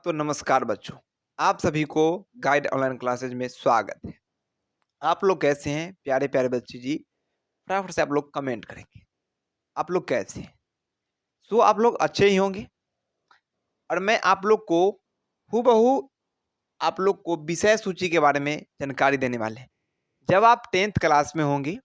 तो नमस्कार बच्चों, आप सभी को गाइड ऑनलाइन क्लासेज में स्वागत है। आप लोग कैसे हैं प्यारे प्यारे बच्चे जी? फटाफट से आप लोग कमेंट करेंगे। आप लोग कैसे हैं? सो आप लोग अच्छे ही होंगे और मैं आप लोग को हूबहू आप लोग को विषय सूची के बारे में जानकारी देने वाले हैं। जब आप 10th क्लास में होंगे,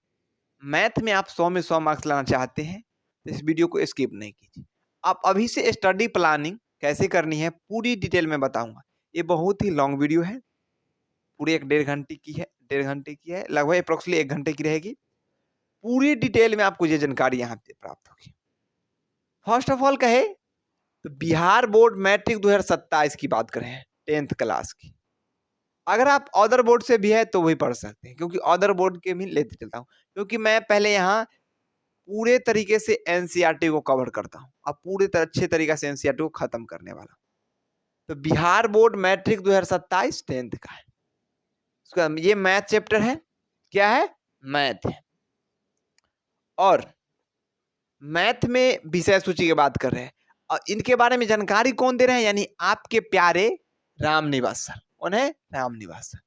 मैथ में आप 100 में 100 मार्क्स लाना चाहते हैं, तो इस वीडियो को स्किप नहीं कीजिए। आप अभी से स्टडी प्लानिंग कैसे करनी है पूरी डिटेल में बताऊँगा। ये बहुत ही लॉन्ग वीडियो है। पूरी 1 डेढ़ घंटे की है, लगभग एप्रोक्सिमेटली 1 घंटे की रहेगी। पूरी डिटेल में आपको ये जानकारी यहाँ पे प्राप्त होगी। फर्स्ट ऑफ ऑल कहे तो बिहार बोर्ड मैट्रिक 2027 की बात करें 10th क्लास की। अगर आप अदर बोर्ड से भी है तो वही पढ़ सकते हैं, क्योंकि अदर बोर्ड के भी लेते चलता हूँ। क्योंकि मैं पहले यहाँ पूरे तरीके से एनसीईआरटी को कवर करता हूँ। अब पूरे अच्छे तरीके से एनसीईआरटी को खत्म करने वाला हूँ। तो बिहार बोर्ड मैट्रिक 2027 10th का है। उसका ये मैथ चैप्टर है। क्या है? मैथ है। और मैथ में विषय सूची की बात कर रहे हैं और इनके बारे में जानकारी कौन दे रहे हैं? यानी आपके प्यारे रामनिवास सर। कौन है? रामनिवास सर।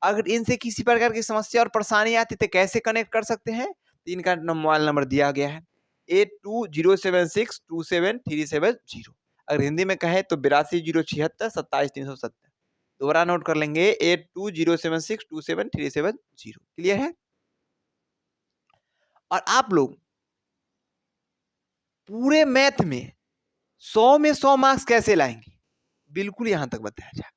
अगर इनसे किसी प्रकार की समस्या और परेशानी आती तो कैसे कनेक्ट कर सकते हैं? तो इनका मोबाइल नंबर दिया गया है 8207627370। अगर हिंदी में कहे तो 8207677370। दोबारा नोट कर लेंगे 8207627370। क्लियर है? और आप लोग पूरे मैथ में 100 में 100 मार्क्स कैसे लाएंगे? बिल्कुल यहां तक बताया जाए।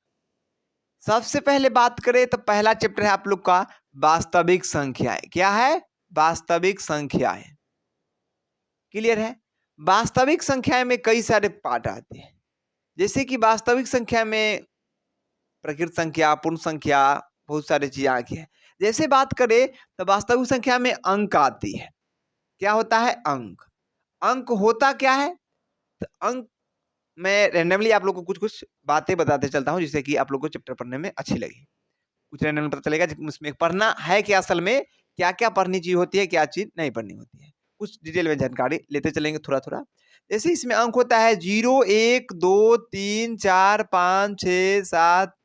सबसे पहले बात करें तो पहला चैप्टर है आप लोग का वास्तविक संख्याएं। क्या है? वास्तविक संख्याएं। क्लियर है? वास्तविक संख्याएं में कई सारे पार्ट आते हैं। जैसे कि वास्तविक संख्या में प्रकृत संख्या, पूर्ण संख्या, बहुत सारी चीजें आती है। जैसे बात करें तो वास्तविक संख्या में अंक आती है। क्या होता है? अंक। अंक होता क्या है? तो अंक मैं रैंडमली आप लोग को कुछ-कुछ बातें बताते चलता हूँ, जिससे कि आप लोग को चैप्टर पढ़ने में अच्छी लगे। कुछ रैंडम पता चलेगा उसमें पढ़ना है क्या, असल में क्या-क्या पढ़नी चीज़ होती है, क्या चीज़ नहीं पढ़नी होती है। कुछ डिटेल में जानकारी लेते चलेंगे थोड़ा-थोड़ा। जैसे इसमें अंक होता है 0, 1, 2, 3, 4, 5, 6, 7,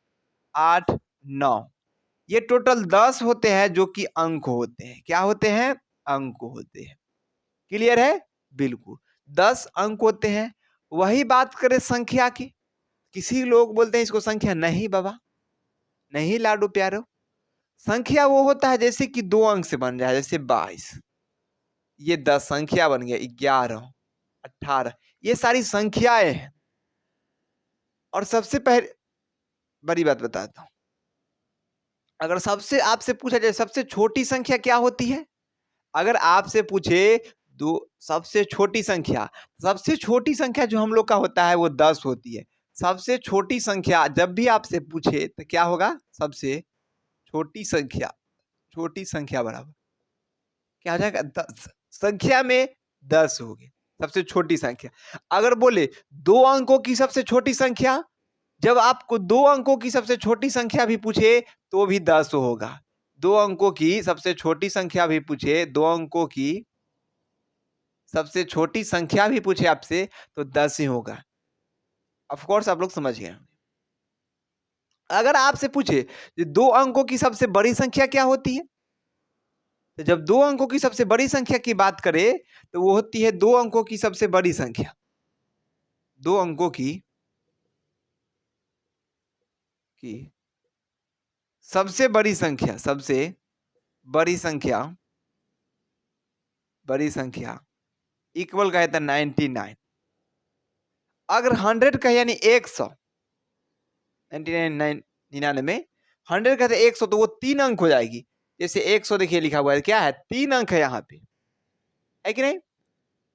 8, 9। ये टोटल 10 होते हैं जो कि अंक होते हैं। क्या होते हैं? अंक होते हैं। क्लियर है? बिल्कुल। 10 अंक होते हैं। वही बात करें संख्या की। किसी लोग बोलते हैं इसको संख्या। नहीं बाबा, नहीं लाडो प्यारो। संख्या वो होता है जैसे कि 2 अंक से बन जाए, जैसे 22। ये 10 संख्या बन गया। 11, 18, ये सारी संख्याएं हैं। और सबसे पहले बड़ी बात बताता हूँ। अगर सबसे आपसे पूछा जाए सबसे छोटी संख्या क्या होती है? अगर आपसे पूछे दो सबसे छोटी संख्या जो हम लोग का होता है वो 10 होती है। सबसे छोटी संख्या जब भी आपसे पूछे तो क्या होगा? सबसे छोटी संख्या बराबर क्या हो जाएगा? 10। संख्या में 10 हो गए सबसे छोटी संख्या। अगर बोले 2 अंकों की सबसे छोटी संख्या, जब आपको 2 अंकों की सबसे छोटी संख्या भी पूछे तो भी 10 होगा। 2 अंकों की सबसे छोटी संख्या भी पूछे, 2 अंकों की सबसे छोटी संख्या भी पूछे आपसे तो 10 ही होगा। ऑफ कोर्स आप लोग समझ गए। अगर आपसे पूछे कि 2 अंकों की सबसे बड़ी संख्या क्या होती है? तो जब 2 अंकों की सबसे बड़ी संख्या की बात करें तो वो होती है 2 अंकों की सबसे बड़ी संख्या। 2 अंकों की सबसे बड़ी संख्या, बड़ी संख्या इक्वल का है तो 99। अगर 100 का यानी 100, 99 99 100 का 100 तो वो 3 अंक हो जाएगी। जैसे 100 देखिए लिखा हुआ है, क्या है? 3 अंक है यहाँ पे, है कि नहीं?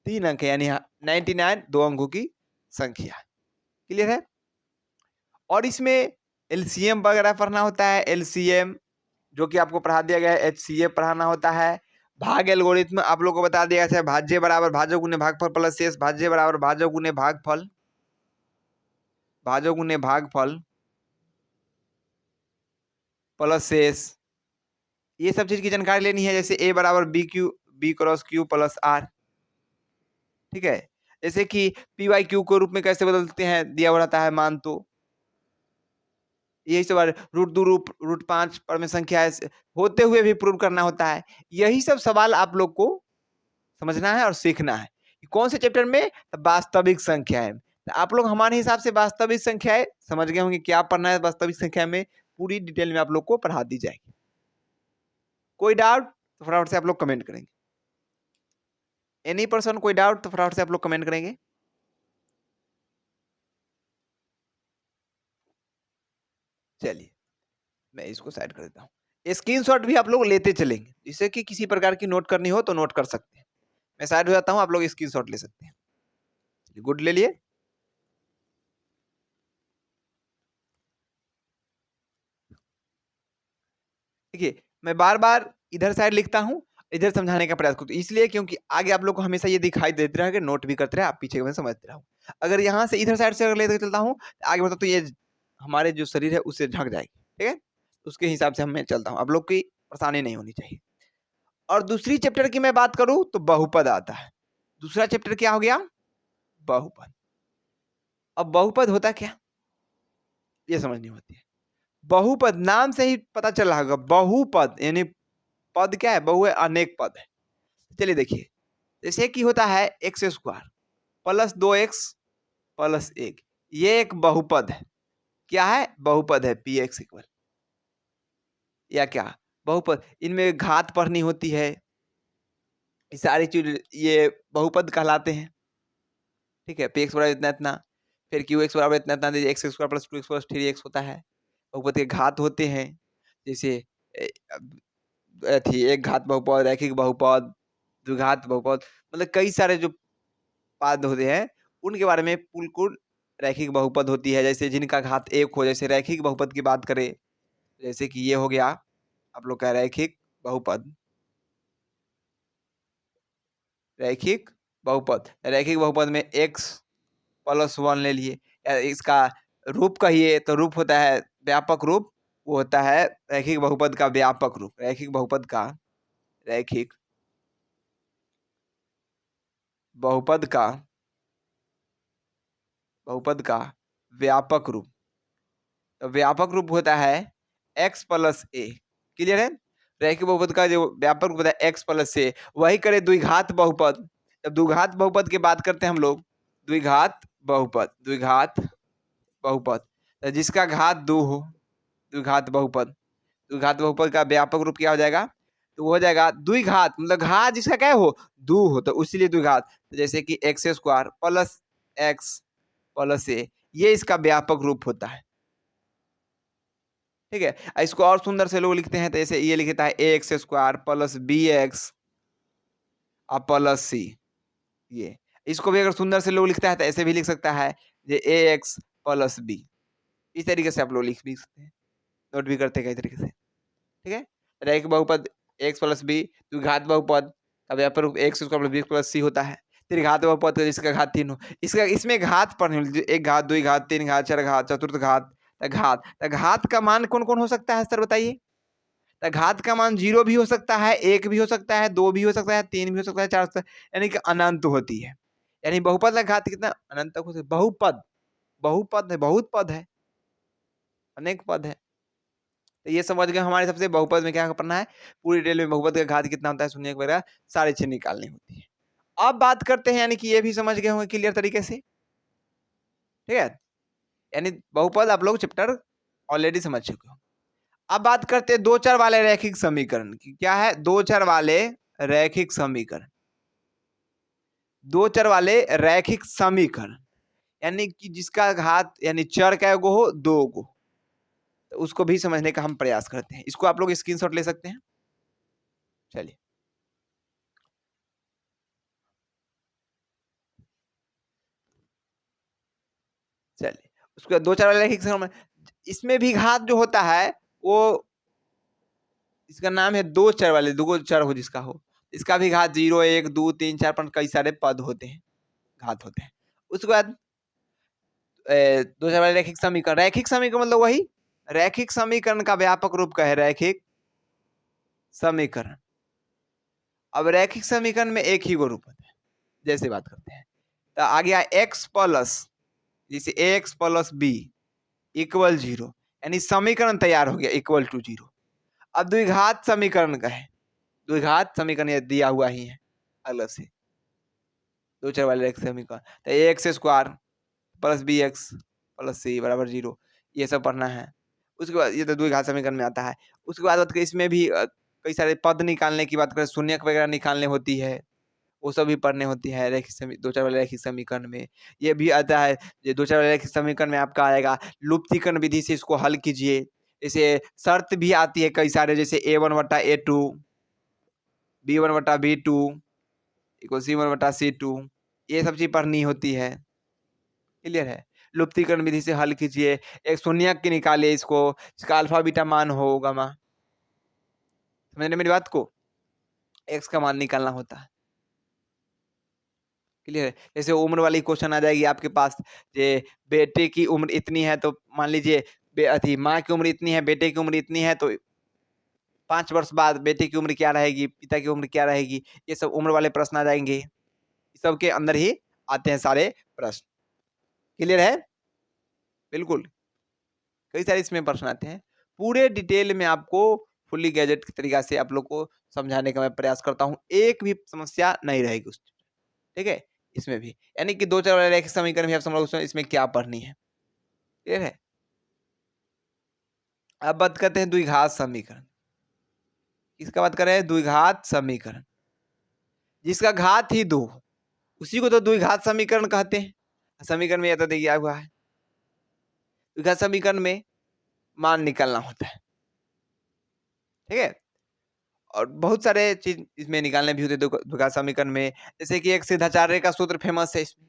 3 अंक है यानी 99 2 अंकों की संख्या। क्लियर है? और इसमें एलसीएम वगैरह पढ़ना होता है। एलसीएम जो कि आपको पढ़ा दिया गया है। एचसीएफ पढ़ाना होता है। भाग एल्गोरिथम आप लोग को बता दिया गया है। भाज्य बराबर भाजक गुने भागफल प्लस शेष। भाज्य बराबर भाजक गुने भागफल प्लस शेष। ये सब चीज की जानकारी लेनी है। जैसे ए बराबर B cross Q plus R. ठीक है? जैसे कि पी वाई क्यू को रूप में कैसे बदलते हैं दिया हुआ रहता है मान। तो यही सब रूट 2 रूट 5 पर में संख्या है होते हुए भी प्रूव करना होता है। यही सब सवाल आप लोग को समझना है और सीखना है। कौन से चैप्टर में? वास्तविक संख्या है। तो आप लोग हमारे हिसाब से वास्तविक संख्याएं समझ गए होंगे क्या पढ़ना है। वास्तविक संख्या में पूरी डिटेल में आप लोग को पढ़ा दी जाएगी। कोई डाउट तो फटाफट से आप लोग कमेंट करेंगे। एनी पर्सन कोई डाउट तो फटाफट से आप लोग कमेंट करेंगे। चलिए मैं इसको साइड कर देता हूँ। स्क्रीनशॉट भी आप लोग लेते चलेंगे, जिससे कि किसी प्रकार की नोट करनी हो तो नोट कर सकते हैं। मैं साइड हो जाता हूँ, आप लोग स्क्रीनशॉट ले सकते हैं। गुड, ले लिए। देखिए मैं बार बार इधर साइड लिखता हूँ, इधर समझाने का प्रयास करता हूँ, इसलिए क्योंकि आगे आप लोग को हमेशा ये दिखाई देते रहे, नोट भी करते रहे, आप पीछे में समझते रहो। अगर यहाँ से इधर साइड से अगर लेकर चलता हूँ आगे बढ़ता तो ये हमारे जो शरीर है उससे ढक जाएगी। ठीक है, उसके हिसाब से मैं चलता हूँ, आप लोग की परेशानी नहीं होनी चाहिए। और दूसरी चैप्टर की मैं बात करूं तो बहुपद आता है। दूसरा चैप्टर क्या हो गया? बहुपद। अब बहुपद होता क्या ये समझनी होती है। बहुपद नाम से ही पता चल रहा होगा, बहुपद यानी पद क्या है? बहु है, अनेक पद है। चलिए देखिए, जैसे कि होता है x square plus 2x plus 1, ये एक बहुपद है। क्या है? बहुपद है। पी एक्स इक्वल या क्या बहुपद, इनमें घात पढ़नी होती है, ये सारी चीज ये बहुपद कहलाते हैं। ठीक है, पी एक्स बराबर इतना इतना, फिर क्यू एक्स बराबर इतना इतना, x square plus 2x plus 3x होता है। बहुपद के घात होते हैं, जैसे एक घात बहुपद, रैखिक बहुपद, द्विघात बहुपद, मतलब कई सारे जो पद होते हैं उनके बारे में बिल्कुल। रैखिक बहुपद होती है जैसे जिनका घात 1 हो, जैसे रैखिक बहुपद की बात करें, जैसे कि ये हो गया आप लोग का रैखिक बहुपद। रैखिक बहुपद, रैखिक बहुपद में x प्लस 1 ले लिए, इसका रूप कहिए तो रूप होता है व्यापक रूप, वो होता है रैखिक बहुपद का व्यापक रूप। रैखिक बहुपद का, रैखिक बहुपद का, बहुपद का व्यापक रूप, तो व्यापक रूप होता है x प्लस ए। क्लियर है? रैखिक बहुपद का जो व्यापक रूप होता है x प्लस ए, वही करे द्विघात बहुपद। जब द्विघात बहुपद की बात करते हैं हम लोग, द्विघात बहुपद, द्विघात बहुपद, तो जिसका घात 2 हो, द्विघात बहुपद। द्विघात बहुपद का व्यापक रूप क्या हो जाएगा? तो वो हो जाएगा द्विघात, मतलब घात जिसका क्या हो? 2 हो, तो इसीलिए द्विघात। तो जैसे कि x square plus x plus a, ये इसका व्यापक रूप होता है। ठीक है, इसको और सुंदर से लोग लिखते हैं, तो ऐसे ये लिखता है a x square plus b x plus c. ये इसको भी अगर सुंदर से लोग लिखता है तो ऐसे भी लिख सकता है, ये ए एक्स प्लस बी। इस तरीके से आप लोग लिख भी सकते हैं, नोट भी करते हैं कई तरीके से। ठीक है, रैखिक बहुपद एक्स प्लस बी, द्विघात बहुपद का व्यापक रूप x square plus b plus c होता है। त्रिघात बहुपद का जिसका घात 3 हो, इसका इसमें घात पढ़ने, एक घात, दुई घात, तीन घात, चार घात, चतुर्थ घात, घात। घात का मान कौन कौन हो सकता है सर बताइए? घात का मान 0 भी हो सकता है, 1 भी हो सकता है, 2 भी हो सकता है, 3 भी हो सकता है, 4 यानी कि अनंत होती है। यानी बहुपद का घात कितना? अनंत तक हो सकता है। बहुपद, बहुपद है, बहुत पद है, अनेक पद है। तो ये समझ गए हमारे सबसे बहुपद में क्या करना है, पूरी डिटेल में बहुपद का घात कितना होता है, शून्य वगैरह सारी चीज निकालनी होती है। अब बात करते हैं, यानी कि ये भी समझ गए होंगे क्लियर तरीके से। ठीक है, यानी बहुपद आप लोग चैप्टर ऑलरेडी समझ चुके हो। अब बात करते हैं दो चर वाले रैखिक समीकरण की। क्या है? दो चर वाले रैखिक समीकरण। दो चर वाले रैखिक समीकरण यानी कि जिसका घात यानी चर क्या गो हो? 2 गो। तो उसको भी समझने का हम प्रयास करते हैं। इसको आप लोग स्क्रीनशॉट ले सकते हैं। चलिए चलिए, उसके बाद दो चर वाले रैखिक समीकरण, इसमें भी घात जो होता है वो, इसका नाम है दो चर वाले, दो चर हो जिसका हो, इसका भी घात 0, 1, 2, 3, 4, 5 कई सारे पद होते हैं, घात होते हैं। उसके बाद दो चर वाले रैखिक समीकरण। रैखिक समीकरण मतलब वही रैखिक समीकरण का व्यापक रूप का है रैखिक समीकरण। अब रैखिक समीकरण में एक ही गो रूप होता है, जैसे बात करते हैं तो आ गया एक्स प्लस, जैसे ए एक्स प्लस बी इक्वल 0, यानी समीकरण तैयार हो गया इक्वल टू 0। अब द्विघात समीकरण का है, द्विघात समीकरण ये दिया हुआ ही है अलग से, दो चर वाले समीकरण, तो a x square plus b x plus c बराबर 0, ये सब पढ़ना है। उसके बाद ये तो द्विघात समीकरण में आता है। उसके बाद इसमें भी कई सारे पद निकालने की बात करें, शून्यक वगैरह निकालने होती है, वो सब भी पढ़ने होती है रैखिक दो चार वाले रैखिक समीकरण में। ये भी आता है, ये दो चार वाले रैखिक समीकरण में आपका आएगा लुप्तीकरण विधि से इसको हल कीजिए। इसे शर्त भी आती है कई सारे, जैसे a1/a2, b1/b2 इक्वल c1/c2, ये सब चीज पढ़नी होती है। क्लियर है? लुप्तीकरण विधि से हल कीजिए, एक शून्यक की निकालिए इसको, इसका अल्फा बीटा मान हो गामा। समझने मेरी बात को? एक्स का मान निकालना होता है। क्लियर है? जैसे उम्र वाली क्वेश्चन आ जाएगी आपके पास, ये बेटे की उम्र इतनी है, तो मान लीजिए माँ की उम्र इतनी है, बेटे की उम्र इतनी है, तो 5 वर्ष बाद बेटे की उम्र क्या रहेगी, पिता की उम्र क्या रहेगी, ये सब उम्र वाले प्रश्न आ जाएंगे। सबके अंदर ही आते हैं सारे प्रश्न। क्लियर है? बिल्कुल, कई सारे इसमें प्रश्न आते हैं। पूरे डिटेल में आपको फुल्ली गैजेट की तरीका से आप लोग को समझाने का मैं प्रयास करता हूँ, एक भी समस्या नहीं रहेगी उस, ठीक है? इसमें भी यानी कि दो चार वाले रैखिक समीकरण भी आप समझ लो इसमें क्या पढ़नी है। क्लियर है? अब बात करते हैं द्विघात समीकरण। किसका बात कर रहे हैं? द्विघात समीकरण, जिसका घात ही 2 उसी को तो द्विघात समीकरण कहते हैं। समीकरण में यह तो दिया हुआ है, द्विघात समीकरण में मान निकालना होता है, ठीक है? और बहुत सारे चीज इसमें निकालने भी होते हैं द्विघात समीकरण में। जैसे कि एक सीधाचार्य का सूत्र फेमस है इसमें।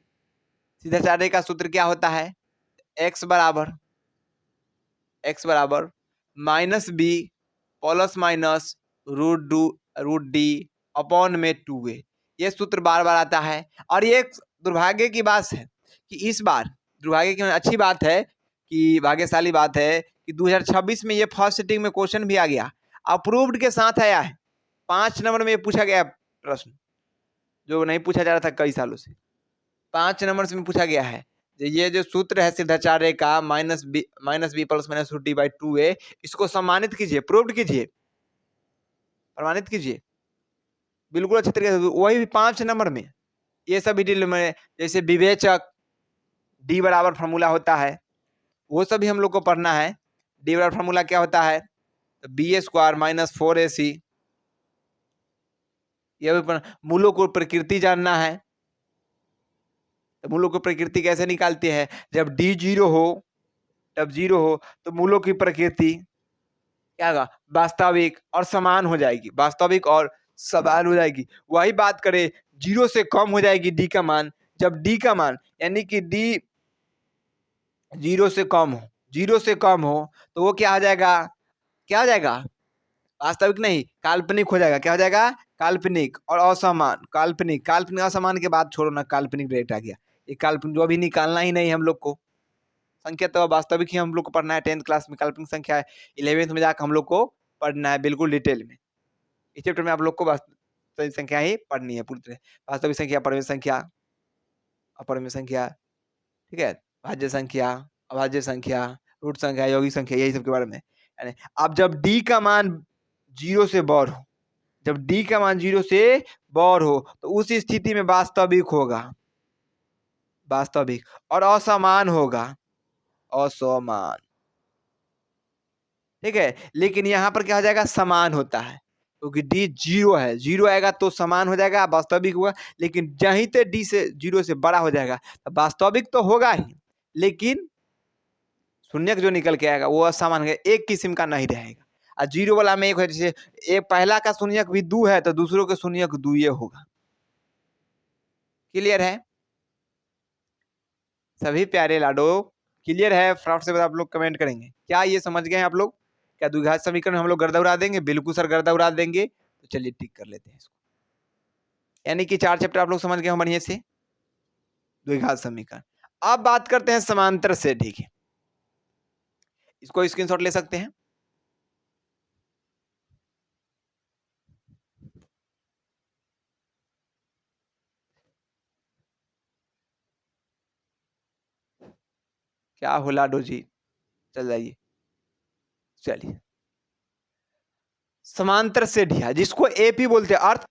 सीधाचार्य का सूत्र क्या होता है? एक्स बराबर minus B plus minus root D upon में 2a। ये सूत्र बार बार आता है। और ये एक दुर्भाग्य की बात है कि इस बार, दुर्भाग्य की अच्छी बात है कि भाग्यशाली बात है कि 2026 में ये फर्स्ट सिटिंग में क्वेश्चन भी आ गया, अप्रूव्ड के साथ आया है। 5 नंबर में पूछा गया प्रश्न, जो नहीं पूछा जा रहा था कई सालों से, 5 नंबर से में पूछा गया है। ये जो सूत्र है सिद्धाचार्य का minus B plus minus root D by 2a, इसको सम्मानित कीजिए, प्रूव्ड कीजिए, प्रमाणित कीजिए बिल्कुल अच्छे तरीके से। वही भी 5 नंबर में, ये सभी डिटेल में, जैसे विवेचक डी बराबर फॉर्मूला होता है, वो सभी हम लोग को पढ़ना है। डी बराबर फॉर्मूला क्या होता है? तो बी स्क्वायर माइनस 4ac, यह भी मूलों को प्रकृति जानना है। तो मूलों की प्रकृति कैसे निकालते हैं? जब डी 0 हो, तब 0 हो तो मूलों की प्रकृति क्या होगा? वास्तविक और समान हो जाएगी, वास्तविक और समान हो जाएगी। वही बात करें 0 से कम हो जाएगी डी का मान, जब डी का मान यानी कि डी 0 से कम हो, 0 से कम हो, तो वो क्या हो जाएगा? क्या हो जाएगा? वास्तविक नहीं, काल्पनिक हो जाएगा। क्या हो जाएगा? काल्पनिक और असमान। काल्पनिक, काल्पनिक असमान के बाद छोड़ो ना, काल्पनिक डायरेक्ट आ गया। ये काल्पनिक जो अभी निकालना ही नहीं हम लोग को, संख्या तो वास्तविक ही हम लोग को पढ़ना है। 10th क्लास में काल्पनिक संख्या है, 11th में जाकर हम लोग को पढ़ना है बिल्कुल डिटेल में। इस चैप्टर में आप लोग को वास्तविक संख्या ही पढ़नी है पूरी तरह। वास्तविक संख्या, परिमेय संख्या, अपरिमेय संख्या, ठीक है, भाज्य संख्या, अभाज्य संख्या, रूट संख्या, यौगिक संख्या, यही सब के बारे में। यानी अब जब डी का मान 0 से बड़ हो, जब डी का मान 0 से बड़ हो, तो उस स्थिति में वास्तविक होगा, वास्तविक, और असमान होगा, असमान, ठीक है। लेकिन यहाँ पर क्या हो जाएगा? समान होता है, क्योंकि डी 0 है, 0 आएगा तो समान हो जाएगा, वास्तविक हुआ। लेकिन जहीं ते डी से 0 से बड़ा हो जाएगा, तो वास्तविक तो होगा ही, लेकिन शून्यक जो निकल के आएगा वो असमान है, एक किस्म का नहीं रहेगा। और 0 वाला में एक है, जैसे एक पहला का शून्यक भी 2 है, तो दूसरों के शून्यक 2 ये होगा। क्लियर है सभी प्यारे लाडो? क्लियर है? फटाफट से आप लोग कमेंट करेंगे। क्या ये समझ गए हैं आप लोग? क्या द्विघात समीकरण हम लोग गर्दा उड़ा देंगे? बिल्कुल सर गर्दा उड़ा देंगे। तो चलिए टिक कर लेते हैं इसको। यानी कि 4 चैप्टर आप लोग समझ गए हो बढ़िया से, द्विघात समीकरण। अब बात करते हैं समांतर से, ठीक है, इसको स्क्रीनशॉट ले सकते हैं। क्या हो लाडो जी? चल जाइए। चलिए, समांतर से ढिया जिसको एपी बोलते हैं, अर्थ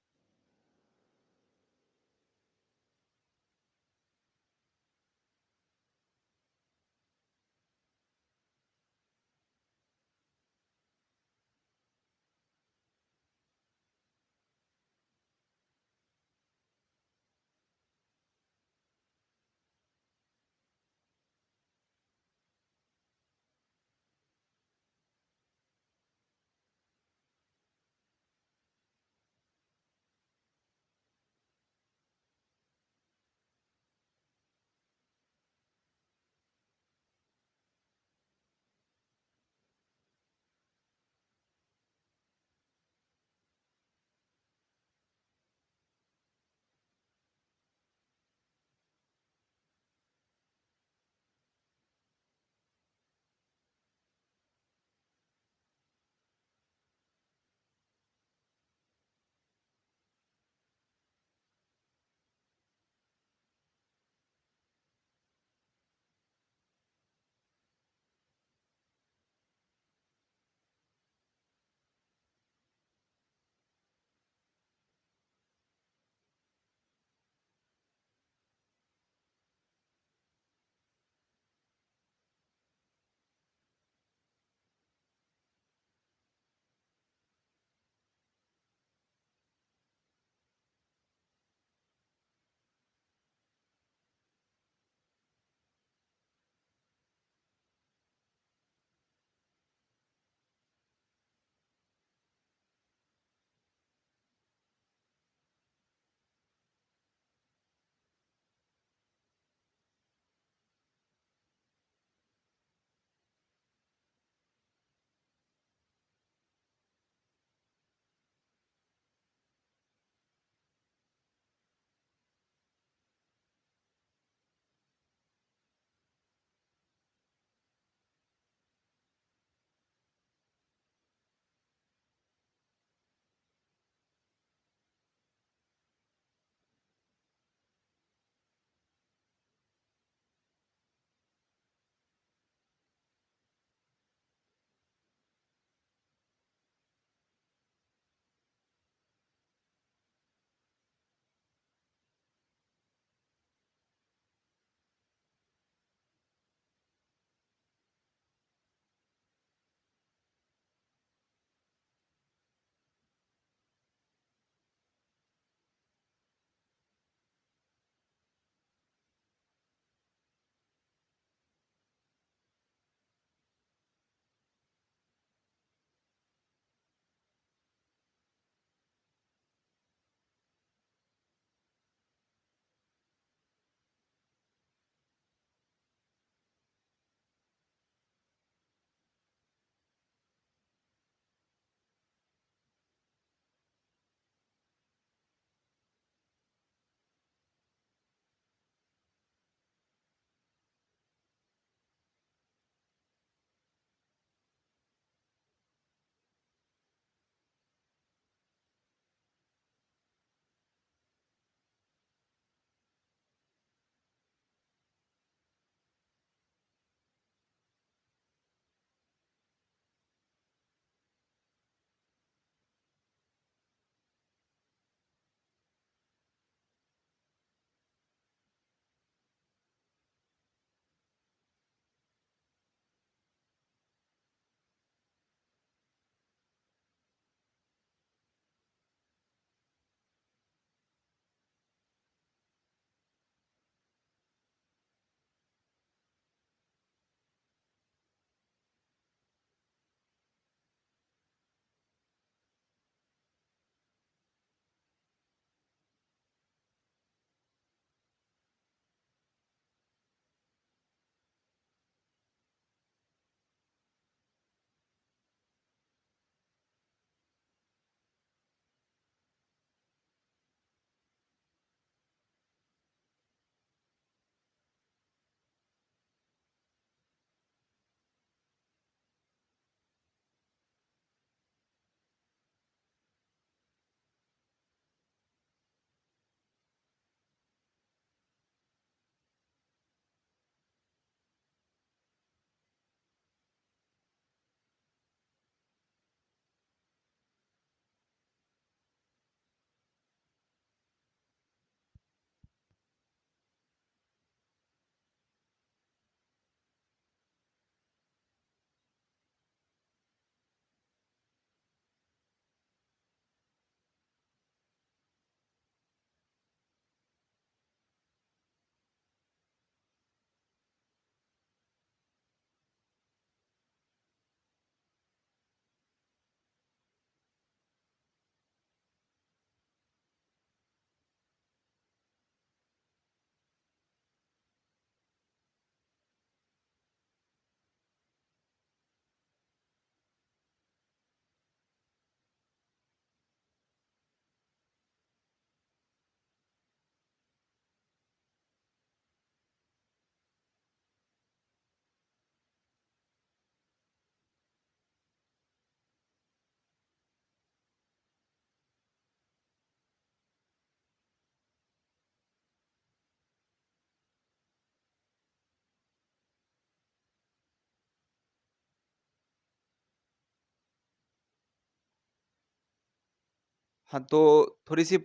हाँ, तो थोड़ी-सी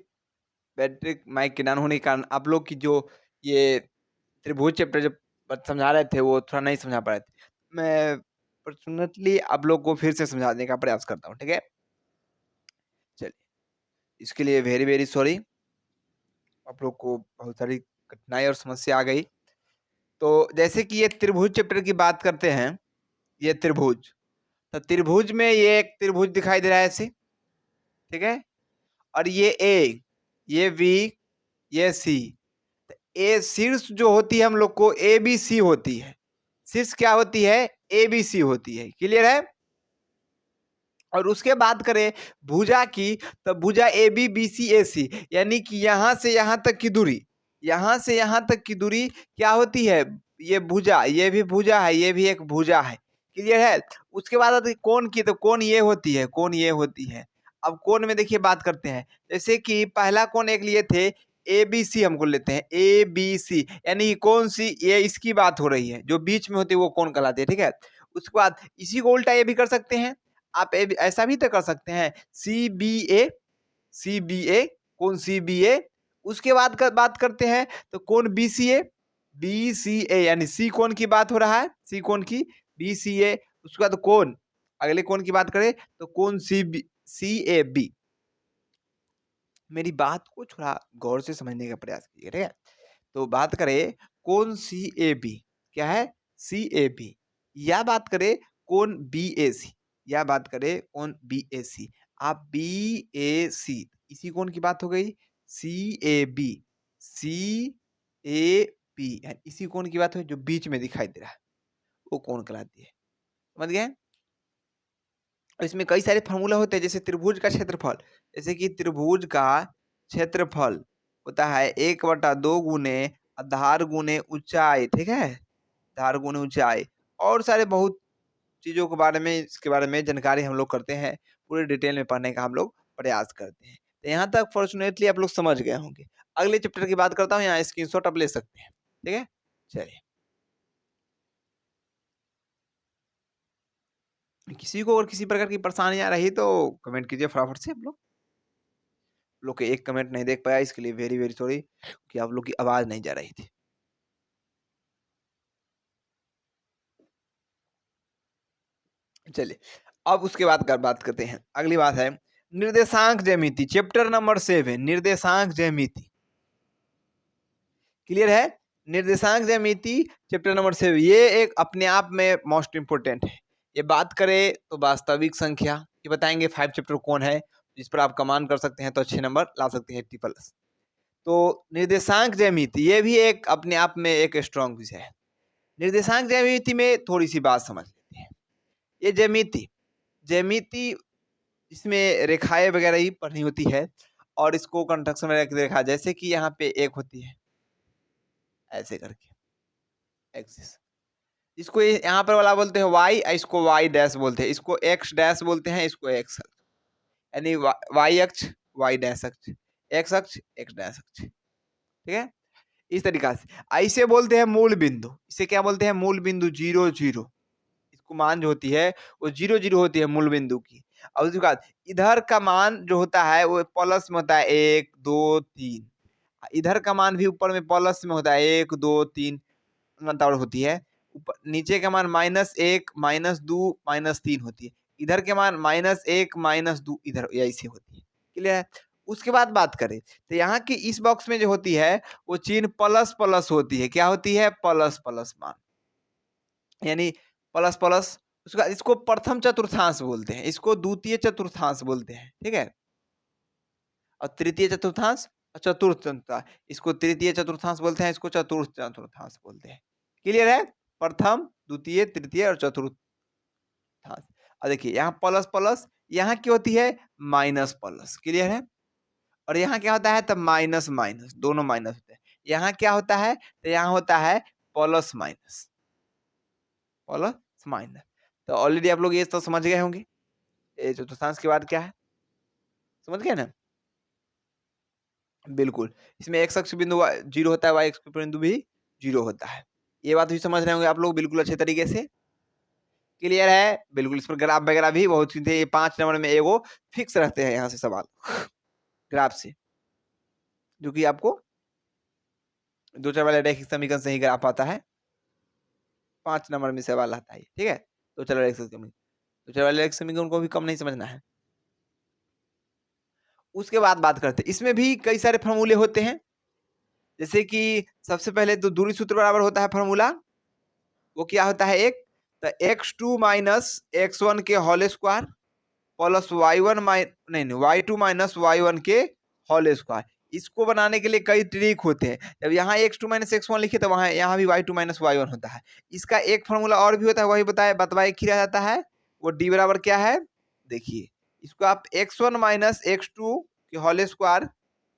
बैटरी माइक के डाउन होने के कारण आप लोग की जो ये त्रिभुज चैप्टर जब समझा रहे थे वो थोड़ा नहीं समझा पा रहे थे। मैं पर्सनली आप लोग को फिर से समझाने का प्रयास करता हूँ, ठीक है? चलिए, इसके लिए वेरी, वेरी सॉरी। आप लोग को बहुत सारी कठिनाई और समस्या आ गई। तो जैसे कि ये त्रिभुज चैप्टर की बात करते हैं, ये त्रिभुज, तो त्रिभुज में ये एक त्रिभुज दिखाई दे रहा है ऐसे, ठीक है? और ये ए, ये बी, ये सी। ए शीर्ष जो होती है हम लोग को एबीसी होती है। शीर्ष क्या होती है? एबीसी होती है। क्लियर है? और उसके बात करें भुजा की, तो भुजा ए बी बी सी ए सी, यानी कि यहाँ से यहाँ तक की दूरी, यहाँ से यहाँ तक की दूरी क्या होती है? ये भुजा, ये भी भुजा है, ये भी एक भुजा है। क्लियर है? उसके बाद आती है कोण की, तो कोण ये होती है, कोण ये होती है। अब कोण में देखिए बात करते हैं, जैसे कि पहला कोण एक लिए थे ए बी सी, हमको लेते हैं ए बी सी, यानी कौन सी, ये इसकी बात हो रही है, जो बीच में होती है वो कोण कहलाती है, ठीक है? उसके बाद इसी को उल्टा ये भी कर सकते हैं, आप ऐसा भी तो कर सकते हैं, सी बी ए, सी बी ए, कौन सी बी ए। उसके बाद बात करते हैं तो कौन बी सी ए, बी सी ए, यानी सी कौन की बात हो रहा है, सी कौन की, बी सी ए। उसके बाद कौन, अगले कौन की बात करें तो कौन C B, C A B. मेरी बात को थोड़ा गौर से समझने का प्रयास कीजिए, ठीक है? तो बात करें कौन सी ए बी, क्या है? सी ए बी। या बात करें कौन बी ए सी, या बात करें कौन बी ए सी। आप बी ए सी, इसी कौन की बात हो गई, सी A B, C A B, इसी कौन की बात हो जो बीच में दिखाई दे रहा है, वो कौन कहलाती है। समझ गए? इसमें कई सारे फार्मूला होते हैं, जैसे त्रिभुज का क्षेत्रफल, जैसे कि त्रिभुज का क्षेत्रफल होता है 1/2 गुने आधार गुने ऊंचाई, ठीक है? आधार गुने ऊंचाई, और सारे बहुत चीजों के बारे में, इसके बारे में जानकारी हम लोग करते हैं, पूरे डिटेल में पढ़ने का हम लोग प्रयास करते हैं। तो यहाँ तक फॉर्चुनेटली आप लोग समझ गए होंगे। अगले चैप्टर की बात करता हूँ, यहाँ स्क्रीनशॉट आप ले सकते हैं, ठीक है? चलिए, किसी को और किसी प्रकार की परेशानी आ रही तो कमेंट कीजिए फटाफट से। आप लोग के एक कमेंट नहीं देख पाया, इसके लिए वेरी वेरी सॉरी कि आप लोग की आवाज नहीं जा रही थी। चलिए, अब उसके बाद बात करते हैं। अगली बात है निर्देशांक ज्यामिति, चैप्टर नंबर 7, निर्देशांक ज्यामिति। क्लियर है? निर्देशांक ज्यामिति चैप्टर नंबर 7, ये एक अपने आप में मोस्ट इंपोर्टेंट है। ये बात करें तो वास्तविक संख्या, ये बताएंगे 5 चैप्टर कौन है जिस पर आप कमांड कर सकते हैं तो अच्छे नंबर ला सकते हैं 80+। तो निर्देशांक ज्यामिति ये भी एक अपने आप में एक स्ट्रॉन्ग विषय है। निर्देशांक ज्यामिति में थोड़ी सी बात समझ लेते हैं। ये ज्यामिति, ज्यामिति इसमें रेखाएं वगैरह ही पढ़नी होती है, और इसको कंस्ट्रक्शन में देखा, जैसे कि यहाँ पे एक होती है ऐसे करके एक्सिस, इसको यहाँ पर वाला बोलते हैं वाई, इसको वाई डैश बोलते हैं, इसको एक्स डैश बोलते हैं, इसको एक्स, यानी वाई अक्ष, वाई डैश अक्ष, एक्स अक्ष, एक्स डैश अक्ष, ठीक है? इस तरीका से ऐसे बोलते हैं मूल बिंदु, इसे क्या बोलते हैं? मूल बिंदु, 0 0, इसको मान जो होती है वो 0 0 होती है मूल बिंदु की। और उसके बाद इधर का मान जो होता है वो प्लस में होता है 1 2 3, इधर का मान भी ऊपर में प्लस में होता है 1 2 3 मतलब होती है। ऊपर नीचे का मान -1 -2 -3 होती है, इधर के मान -1 -2 इधर ऐसे होती है। क्लियर है? उसके बाद बात करें तो यहाँ की इस बॉक्स में जो होती है वो चिन्ह प्लस प्लस होती है। क्या होती है? प्लस प्लस मान, यानी प्लस प्लस। उसके बाद इसको प्रथम चतुर्थांश बोलते हैं, इसको द्वितीय चतुर्थांश बोलते हैं, ठीक है? और तृतीय चतुर्थांश और चतुर्थ चतुर्थांश, इसको तृतीय चतुर्थांश बोलते हैं, इसको चतुर्थ चतुर्थांश बोलते हैं। क्लियर है? प्रथम, द्वितीय, तृतीय और चतुर्थांश। और देखिए यहाँ प्लस प्लस, यहाँ क्या होती है? Minus plus. क्लियर है? और यहाँ क्या होता है? तब माइनस माइनस, दोनों माइनस होते हैं। यहाँ क्या होता है? तो यहाँ होता है प्लस माइनस, प्लस माइनस। तो ऑलरेडी आप लोग ये तो समझ गए होंगे। ये चतुर्थांश के बाद क्या है, समझ गए ना? बिल्कुल, इसमें एक्स अक्ष बिंदु 0 होता है, वाई अक्ष बिंदु भी 0 होता है। ये बात भी समझ रहे होंगे आप लोग बिल्कुल अच्छे तरीके से। क्लियर है? बिल्कुल, इस पर ग्राफ वगैरह भी बहुत सी थे। ये 5 नंबर में एगो फिक्स रहते हैं यहाँ से सवाल। ग्राफ से, जो कि आपको दो चर वाले रैखिक समीकरण से ही ग्राफ आता है। 5 नंबर में सवाल आता है, ठीक है। दो चर वाले रैखिक समीकरण, दो चर वाले रैखिक समीकरण को भी कम नहीं समझना है। उसके बाद बात करते हैं, इसमें भी कई सारे फॉर्मूले होते हैं। जैसे कि सबसे पहले तो दूरी सूत्र बराबर होता है फॉर्मूला, वो क्या होता है, एक तो x2 माइनस x1 के होल स्क्वायर प्लस y1 नहीं y2 माइनस y1 के होल स्क्वायर। इसको बनाने के लिए कई ट्रिक होते हैं। जब यहाँ x2 माइनस x1 लिखे तो वहां यहाँ भी y2 माइनस y1 होता है। इसका एक फॉर्मूला और भी होता है, वही बताए खीरा जाता है। वो d बराबर क्या है, देखिए इसको आप x1 माइनस x2 के whole square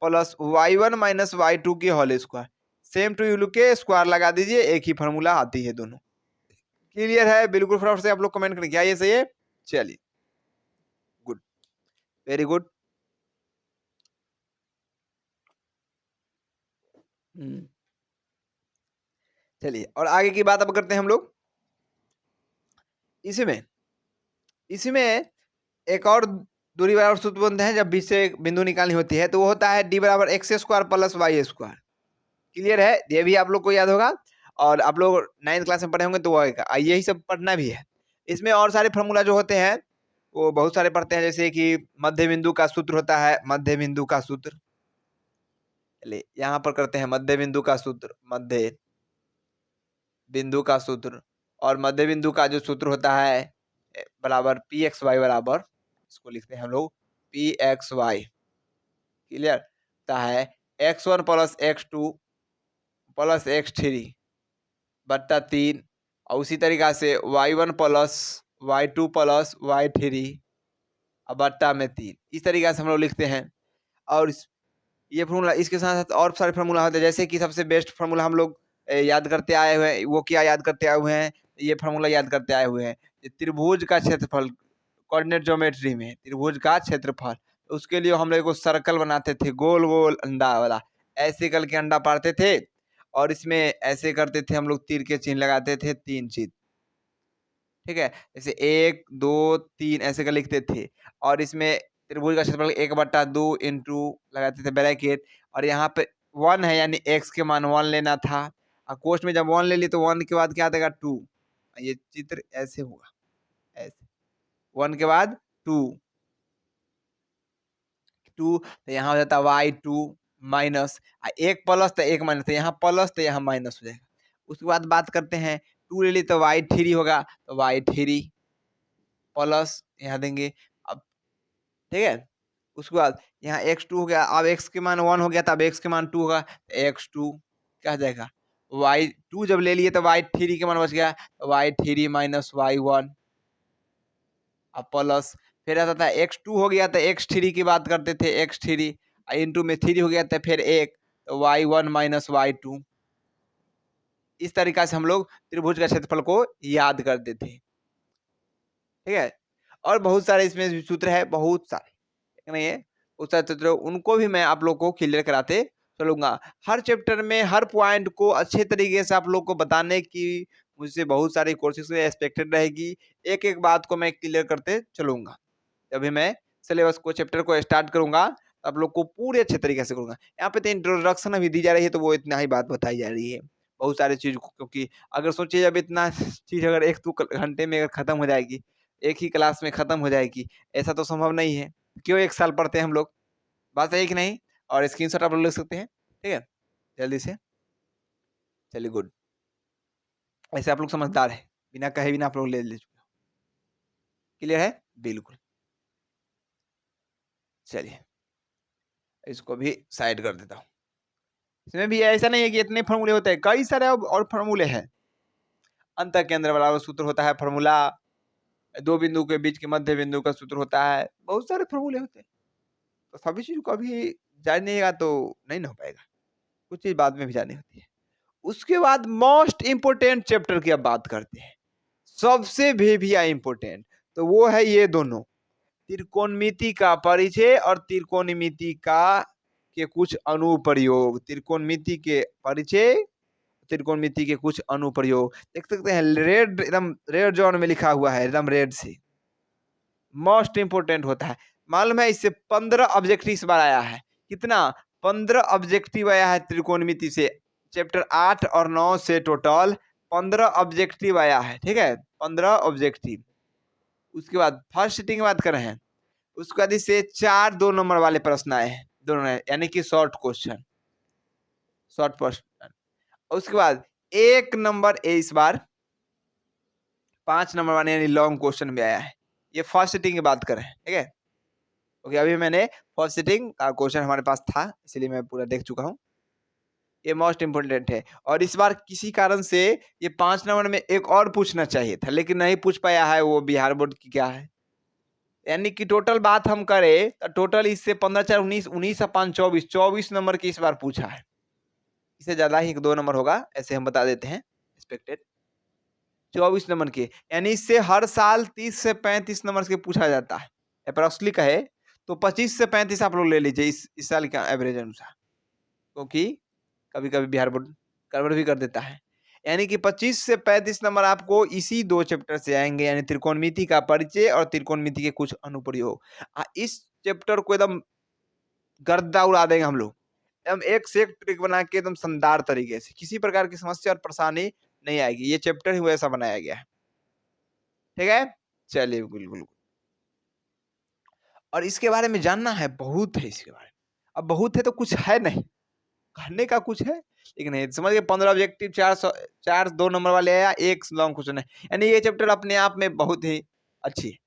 plus y1 minus y2 के whole square, same to you के स्क्वायर लगा दीजिए, एक ही फॉर्मूला आती है दोनों। क्लियर है, बिल्कुल फटाफट से आप लोग कमेंट करें क्या ये सही है। चलिए गुड, वेरी गुड। चलिए और आगे की बात अब करते हैं हम लोग। इसमें एक और दूरी बराबर सूत्र बनते हैं, जब बीच से एक बिंदु निकालनी होती है तो वो होता है डी बराबर X square plus Y square. Clear है, ये भी आप लोग को याद होगा और आप लोग 9th क्लास में पढ़े होंगे तो यही सब पढ़ना भी है। इसमें और सारे फॉर्मूला जो होते हैं वो बहुत सारे पढ़ते हैं, जैसे कि मध्य बिंदु का सूत्र होता है, मध्य बिंदु का सूत्र। चलिए यहाँ पर करते हैं मध्य बिंदु का सूत्र, मध्य बिंदु का सूत्र। और मध्य बिंदु का जो सूत्र होता है बराबर पी एक्स वाई बराबर, इसको लिखते हैं हम लोग पी एक्स वाई। क्लियर होता है x1 plus x2 plus x3 बट्टा 3, और उसी तरीका से y1 plus y2 plus y3 बट्टा में 3। इस तरीके से हम लोग लिखते हैं। और ये फॉर्मूला, इसके साथ साथ और सारे फॉर्मूला होते हैं, जैसे कि सबसे बेस्ट फॉर्मूला हम लोग याद करते आए हुए हैं, वो क्या याद करते आए हुए हैं, ये फॉर्मूला याद करते आए हुए हैं, त्रिभुज का क्षेत्रफल, कोऑर्डिनेट ज्योमेट्री में त्रिभुज का क्षेत्रफल। उसके लिए हम लोग को सर्कल बनाते थे, गोल गोल अंडा वाला, ऐसे करके अंडा पाड़ते थे और इसमें ऐसे करते थे हम लोग, तीर के चिन्ह लगाते थे, 3 चिन्ह, ठीक है। जैसे 1 2 3 ऐसे कर लिखते थे और इसमें त्रिभुज का क्षेत्रफल 1/2 इंटू लगाते थे ब्रैकेट, और यहाँ पे 1 है यानी x के मान 1 लेना था, और कोष्ठ में जब 1 ले ली तो 1 के बाद क्या देगा 2। ये चित्र ऐसे होगा, ऐसे 1 के बाद 2 2, तो यहाँ हो जाता है y2 माइनस, एक प्लस तो एक माइनस, तो यहाँ प्लस तो यहाँ माइनस हो जाएगा। उसके बाद बात करते हैं 2 ले ली तो y3 होगा, तो y3 प्लस यहाँ देंगे अब, ठीक है। उसके बाद यहाँ x2 हो गया, अब x के मान 1 हो गया, तब x के मान 2 होगा, x2 क्या हो जाएगा, y2 जब ले लिए तो y3 के मान बच गया, y3 माइनस y1 अब प्लस, फिर आता था x2 हो गया तो x3 की बात करते थे, x3 इंटू में 3 हो गया तो फिर 1, तो y1 माइनस y2। इस तरीका से हम लोग त्रिभुज का क्षेत्रफल को याद करते थे, ठीक है। और बहुत सारे इसमें सूत्र है, बहुत सारे नहीं है, बहुत सारे सूत्र, उनको भी मैं आप लोग को क्लियर कराते चलूंगा। हर चैप्टर में हर पॉइंट को अच्छे तरीके से आप लोग को बताने की मुझसे बहुत सारी कोशिश एक्सपेक्टेड रहेगी। एक एक बात को मैं क्लियर करते चलूंगा। अभी मैं सिलेबस को, चैप्टर को स्टार्ट करूंगा, आप लोग को पूरे अच्छे तरीके से करूंगा। यहाँ पे तो इंट्रोडक्शन अभी दी जा रही है, तो वो इतना ही बात बताई जा रही है बहुत सारी चीज को, क्योंकि अगर सोचिए जब इतना चीज अगर 1-2 घंटे में अगर खत्म हो जाएगी, एक ही क्लास में खत्म हो जाएगी, ऐसा तो संभव नहीं है। क्यों 1 साल पढ़ते हैं हम लोग, बात है कि नहीं। और स्क्रीनशॉट आप लोग ले सकते हैं, ठीक है, जल्दी से। चलिए गुड, ऐसे आप लोग समझदार है, बिना कहे बिना आप लोग ले चुके। क्लियर है, बिल्कुल। चलिए इसको भी साइड कर देता हूँ। इसमें भी ऐसा नहीं है कि इतने फॉर्मूले होते हैं, कई सारे और फॉर्मूले हैं। अंत केंद्र बराबर सूत्र होता है फॉर्मूला, दो बिंदु के बीच के मध्य बिंदु का सूत्र होता है, बहुत सारे फॉर्मूले होते हैं। तो सभी चीज को अभी जानिएगा तो नहीं ना हो पाएगा, कुछ चीज बाद में भी जानी होती है। उसके बाद मोस्ट इंपोर्टेंट चैप्टर की अब बात करते हैं, सबसे भी इंपोर्टेंट, तो वो है ये दोनों, त्रिकोणमिति का परिचय और त्रिकोणमिति का के कुछ अनुप्रयोग। त्रिकोणमिति के परिचय, त्रिकोणमिति के कुछ अनुप्रयोग देख सकते हैं, रेड एकदम रेड जोन में लिखा हुआ है, एकदम रेड से मोस्ट इंपोर्टेंट होता है। मालूम है इससे 15 ऑब्जेक्टिव इस बार आया है। कितना? 15 ऑब्जेक्टिव आया है त्रिकोणमिति से। चैप्टर 8 और 9 से टोटल 15 ऑब्जेक्टिव आया है। ठीक है, 15 ऑब्जेक्टिव। उसके बाद फर्स्ट सिटिंग की बात कर रहे हैं, उसके बाद इससे 4 2 नंबर वाले प्रश्न आए हैं दोनों, यानी कि शॉर्ट क्वेश्चन, शॉर्ट प्रश्न। उसके बाद 1 नंबर इस बार 5 नंबर वाले यानी लॉन्ग क्वेश्चन भी आया है। ये फर्स्ट सिटिंग की बात कर रहे हैं। ठीक है, ओके, अभी मैंने फर्स्ट सिटिंग का क्वेश्चन हमारे पास था, इसलिए मैं पूरा देख चुका हूँ। ये मोस्ट इम्पोर्टेंट है। और इस बार किसी कारण से ये 5 नंबर में एक और पूछना चाहिए था, लेकिन नहीं पूछ पाया है। वो बिहार बोर्ड की क्या है, यानी कि टोटल बात हम करें तो टोटल इससे 15 4 19 19 और 5 24 24 नंबर की इस बार पूछा है। इससे ज्यादा ही 2 नंबर होगा, ऐसे हम बता देते हैं एक्सपेक्टेड। 24 नंबर के, यानी इससे हर साल 30 से 35 नंबर के पूछा जाता है। अप्रोक्सली कहे तो 25 से 35 आप लोग ले लीजिए इस साल का एवरेज अनुसार, क्योंकि कभी कभी बिहार बोर्ड गड़बड़ भी कर देता है। यानी कि 25 से 35 नंबर आपको इसी 2 चैप्टर से आएंगे, यानी त्रिकोणमिति का परिचय और त्रिकोणमिति के कुछ अनुप्रयोग। इस चैप्टर को एकदम गर्दा उड़ा देंगे हम लोग, एकदम एक से एक ट्रिक बना के एकदम शानदार तरीके से, किसी प्रकार की समस्या और परेशानी नहीं आएगी। ये चैप्टर ही वैसा बनाया गया है। ठीक है, चलिए बिल्कुल। और इसके बारे में जानना है, बहुत है इसके बारे में। अब बहुत है तो कुछ है नहीं, कहने का कुछ है लेकिन नहीं। समझ गए, 15 ऑब्जेक्टिव, 4 2 नंबर वाले आया, एक लॉन्ग क्वेश्चन है। यानी ये चैप्टर अपने आप में बहुत ही अच्छी है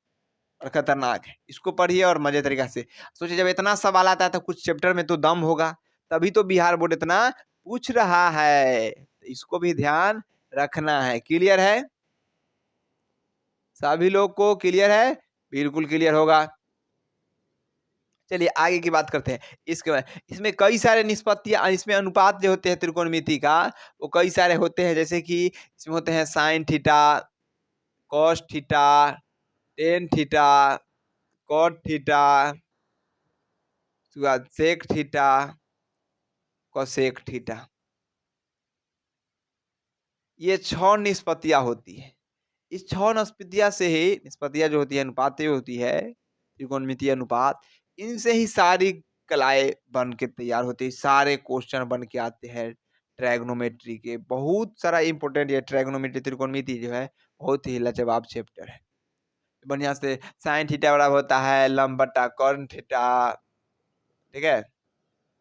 और खतरनाक है। इसको पढ़िए और मजे तरीका से सोचिए, जब इतना सवाल आता है तो कुछ चैप्टर में तो दम होगा, तभी तो बिहार बोर्ड इतना पूछ रहा है। इसको भी ध्यान रखना है। क्लियर है सभी लोग को? क्लियर है? बिल्कुल क्लियर होगा। चलिए आगे की बात करते हैं। इसके बाद इसमें कई सारे निष्पत्तियां, इसमें अनुपात जो होते हैं त्रिकोणमिति का, वो कई सारे होते हैं। जैसे कि इसमें होते हैं sine theta, cos theta, tan theta, cot theta, उसके बाद सेक थीटा, कोसेक थीटा। ये 6 निष्पत्तियां होती है। इस 6 निष्पत्तियां से ही, निष्पत्तियां जो होती है, अनुपात जो होती है, त्रिकोणमितीय अनुपात, इनसे ही सारी कलाएं बन के तैयार होती है, सारे क्वेश्चन बन के आते हैं ट्रायगोनोमेट्री के। बहुत सारा इंपॉर्टेंट ये ट्रायगोनोमेट्री त्रिकोणमिति जो है, बहुत ही लाजवाब चैप्टर है। बढ़िया से साइन थीटा बराबर होता है लंब बटा कॉर्न थीटा। ठीक है,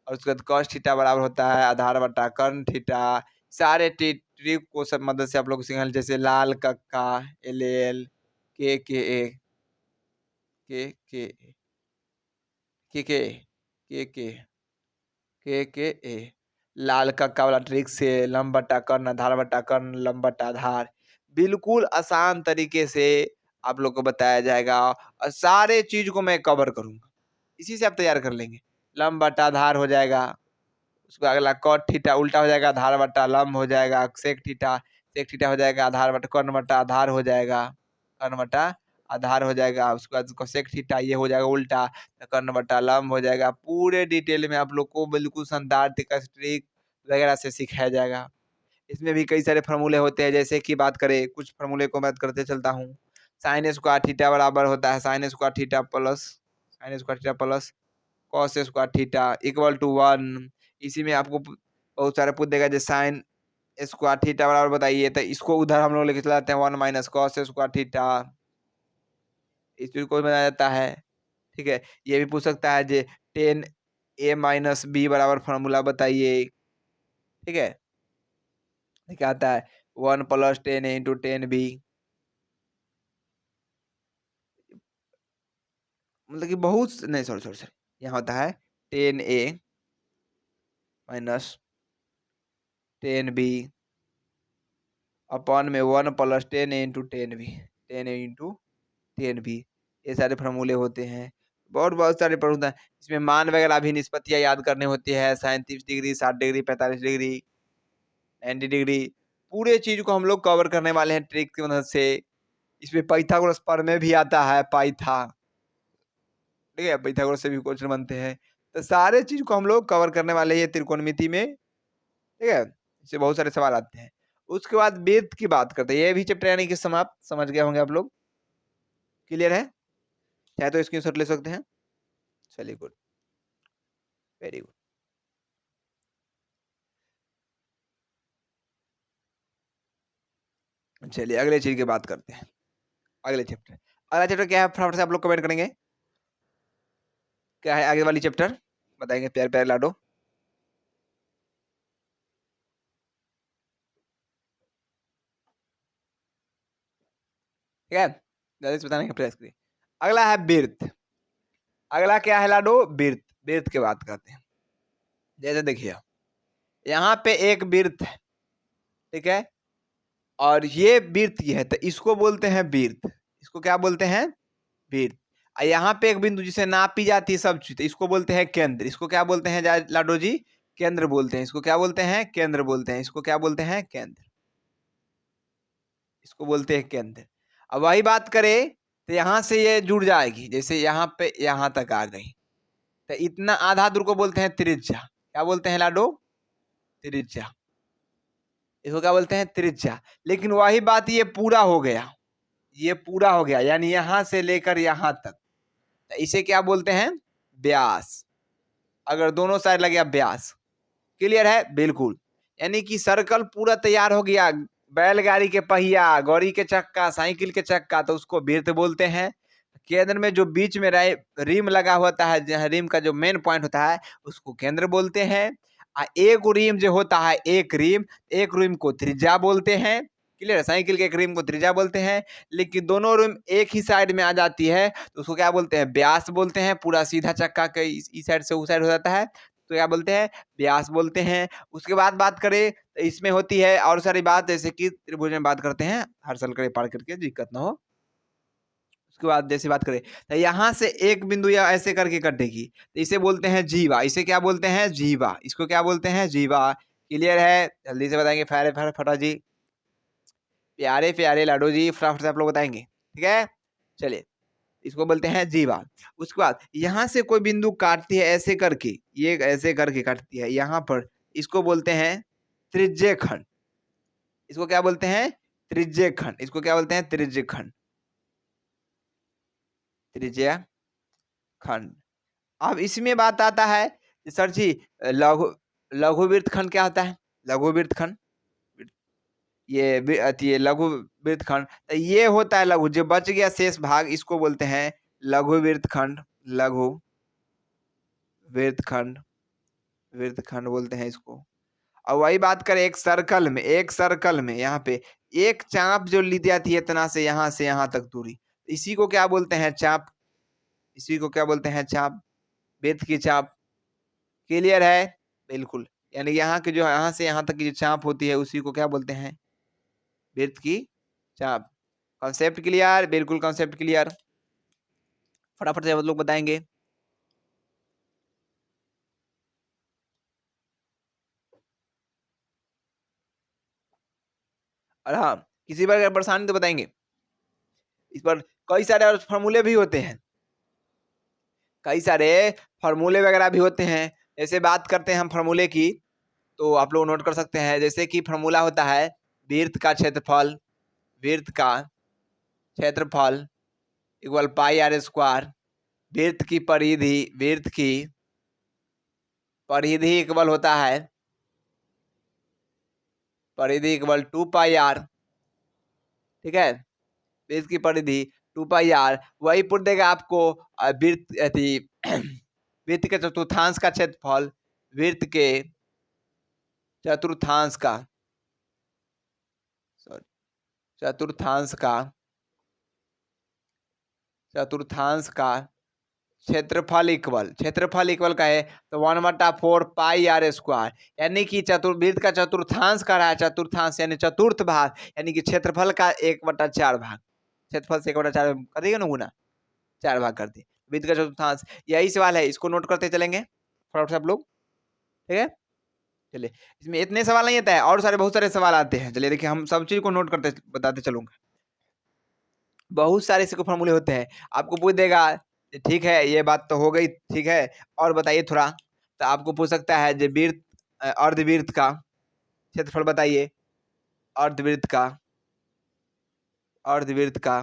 और उसके बाद कॉस थीटा बराबर होता है आधार बटा कर्ण थीटा। सारे ट्रिक को सब मदद से आप लोग सिखा, जैसे लाल कक्का, एल एल, के ए, के के के के के के ए, लाल कक्का वाला ट्रिक से लंब बटा कर्ण, आधार बटा कर्ण, लंब बटा आधार, बिल्कुल आसान तरीके से आप लोग को बताया जाएगा। और सारे चीज को मैं कवर करूंगा, इसी से आप तैयार कर लेंगे। लंब बटा आधार हो जाएगा, उसका अगला कॉट थीटा उल्टा हो जाएगा, आधार बटा लंब हो जाएगा, सेक थीटा हो जाएगा, आधार बटा कर्ण बटा आधार हो जाएगा, कर्ण बटा आधार हो जाएगा। उसके बाद कोसेक थीटा ये हो जाएगा उल्टा, तो कर्ण बटा लंब हो जाएगा। पूरे डिटेल में आप लोग को बिल्कुल शानदार तरीका से ट्रिक वगैरह से सिखाया जाएगा। इसमें भी कई सारे फॉर्मूले होते हैं, जैसे कि बात करें कुछ फॉर्मूले को बात करते चलता हूँ। साइन स्क्वायर थीटा बराबर होता है sine square theta plus cos square theta equal to 1। इसी में आपको बहुत सारे पूछ देगा, जैसे साइन स्क्वायर थीटा बराबर बताइए, तो इसको उधर हम लोग लेके चले जाते हैं 1 माइनस कॉस स्क्वायर थीटा, इस चीज को बनाया जाता है। ठीक है, ये भी पूछ सकता है, जे 10a माइनस बी बराबर फॉर्मूला बताइए। ठीक है, क्या आता है 1 प्लस 10a इंटू 10b, मतलब कि बहुत नहीं, सॉरी यहाँ होता है 10a माइनस 10b अपॉन में 1 plus 10a into 10b, 10a into 10b। ये सारे फॉर्मूले होते हैं, बहुत सारे होता है। इसमें मान वगैरह भी निष्पत्तियां याद करनी होती है, 37 डिग्री, 60 डिग्री, 45 डिग्री, 90 डिग्री, पूरे चीज को हम लोग कवर करने वाले हैं ट्रिक की मदद से। इसमें पाइथागोरस प्रमेय भी आता है, पाइथा, ठीक है, पाइथागोरस से भी क्वेश्चन बनते हैं। तो सारे चीज को हम लोग कवर करने वाले हैं त्रिकोणमिति में। ठीक है, इससे बहुत सारे सवाल आते हैं। उसके बाद वेद की बात करते हैं, ये भी चैप्टर यानी कि समाप्त, समझ गए होंगे आप लोग। क्लियर है? चाहे तो स्क्रीनशॉट ले सकते हैं। चलिए गुड, वेरी गुड। चलिए अगले चीज की बात करते हैं, अगले चैप्टर। अगला चैप्टर क्या है फटाफट से आप लोग कमेंट करेंगे, क्या है आगे वाली चैप्टर बताएंगे प्यारे प्यारे लाडो। ठीक है, जल्दी से बताने का प्रयास करिए। अगला है बिर्थ। अगला क्या है लाडो, बिर्थ। बिर्थ की बात करते हैं। जैसे देखिए यहाँ पे एक बिर्थ है, ठीक है, और ये बिर्थ ये है, तो इसको बोलते हैं बिर्थ। इसको क्या बोलते हैं, बिर्थ। और यहाँ पे एक बिंदु जिसे नापी जाती है सब चीज, तो इसको बोलते हैं केंद्र। इसको क्या बोलते हैं लाडो जी, केंद्र बोलते हैं। इसको क्या बोलते हैं, केंद्र बोलते हैं। इसको क्या बोलते हैं, केंद्र। इसको बोलते हैं केंद्र। अब वही बात करें तो यहाँ से ये जुड़ जाएगी, जैसे यहाँ पे यहाँ तक आ गई, तो इतना आधा दूर को बोलते हैं त्रिज्या। क्या बोलते हैं लाडो, त्रिज्या। इसको क्या बोलते हैं, त्रिज्या। लेकिन वही बात ये पूरा हो गया, ये पूरा हो गया, यानी यहाँ से लेकर यहाँ तक, तो इसे क्या बोलते हैं, व्यास। अगर दोनों साइड लग गया व्यास। क्लियर है, बिल्कुल। यानी कि सर्कल पूरा तैयार हो गया, बैलगाड़ी के पहिया, गौरी के चक्का, साइकिल के चक्का, तो उसको वृत्त बोलते हैं। केंद्र में जो बीच में रिम लगा होता है, जहाँ रिम का जो मेन पॉइंट होता है उसको केंद्र बोलते हैं। एक रिम जो होता है, एक रिम को त्रिज्या बोलते हैं। क्लियर है, साइकिल के एक रिम को त्रिज्या बोलते हैं। लेकिन दोनों रिम एक ही साइड में आ जाती है तो उसको क्या बोलते हैं, व्यास बोलते हैं। पूरा सीधा चक्का के इस साइड से उस साइड हो जाता है तो क्या बोलते हैं, व्यास बोलते हैं। उसके बाद बात करें तो इसमें होती है और सारी बात, जैसे कि त्रिभुज में बात करते हैं, हर सर्कल पार करके दिक्कत ना हो। उसके बाद जैसे बात करें तो यहाँ से एक बिंदु या ऐसे करके कटेगी, तो इसे बोलते हैं जीवा। इसे क्या बोलते हैं, जीवा। इसको क्या बोलते हैं, जीवा। क्लियर है, जल्दी से बताएंगे फारे फारे फटा जी, प्यारे प्यारे लाडो जी, फटाफट से आप लोग बताएंगे। ठीक है, चलिए इसको बोलते हैं जीवा। उसके बाद यहाँ से कोई बिंदु काटती है ऐसे करके, ये ऐसे करके काटती है यहाँ पर, इसको बोलते हैं त्रिज्य खंड। इसको क्या बोलते हैं, त्रिज्य खंड। इसको क्या बोलते हैं, त्रिज्य खंड, त्रिज्य खंड। अब इसमें बात आता है सर जी, लघु लघु वृत्तखंड क्या होता है, लघु वृत्तखंड, ये लघु वृत्तखंड, तो ये होता है लघु, जो बच गया शेष भाग इसको बोलते हैं लघु वृत्तखंड। लघु वृत्तखंड, वृत्तखंड बोलते हैं इसको। और वही बात करें एक सर्कल में यहाँ पे एक चाप जो ली जाती है इतना से यहाँ तक दूरी, इसी को क्या बोलते हैं, चाप। इसी को क्या बोलते हैं, चाप, वृत्त की चाप। क्लियर है, बिल्कुल। यानी यहाँ के जो यहाँ से यहाँ तक की जो चाप होती है उसी को क्या बोलते हैं, वृत्त की चाप। कॉन्सेप्ट क्लियर, बिल्कुल कॉन्सेप्ट क्लियर। फटाफट से आप लोग बताएंगे। और हाँ, किसी बार अगर परेशानी तो बताएंगे। इस पर कई सारे और फॉर्मूले भी होते हैं, कई सारे फॉर्मूले वगैरह भी होते हैं। जैसे बात करते हैं हम फॉर्मूले की, तो आप लोग नोट कर सकते हैं। जैसे कि फॉर्मूला होता है वृत्त का क्षेत्रफल, वृत्त का क्षेत्रफल इक्वल पाई आर स्क्वायर। वृत्त की परिधि, वृत्त की परिधि इक्वल होता है, परिधि इक्वल 2 पाई आर। ठीक है, वृत्त की परिधि 2 पाई आर, वही पुट देगा आपको वृत्त वृत्त के चतुर्थांश का क्षेत्रफल, वृत्त के चतुर्थांश का, सॉरी, चतुर्थांश का, चतुर्थांश का क्षेत्रफल इक्वल का है तो 1/4 पाई आर स्क्वायर। यानी कि वृत्त का चतुर्थांश का रहा है, चतुर्थांश यानी चतुर्थ भाग, यानी कि क्षेत्रफल का 1/4 भाग। क्षेत्रफल से 1/4 कर देगा ना गुना, 4 भाग कर दिए। वृत्त का चतुर्थांश, यही सवाल है, इसको नोट करते चलेंगे फटाफट से आप लोग। ठीक है, चलिए इसमें इतने सवाल नहीं आता है, और सारे बहुत सारे सवाल आते हैं। चलिए देखिए हम सब चीज को नोट करते बताते चलूंगा। बहुत सारे इसके फॉर्मूले होते हैं, आपको पूछ देगा ठीक है ये बात तो हो गई, ठीक है और बताइए थोड़ा, तो आपको पूछ सकता है जो अर्धवृत्त का क्षेत्रफल बताइए, अर्धवृत्त का, अर्धवृत्त का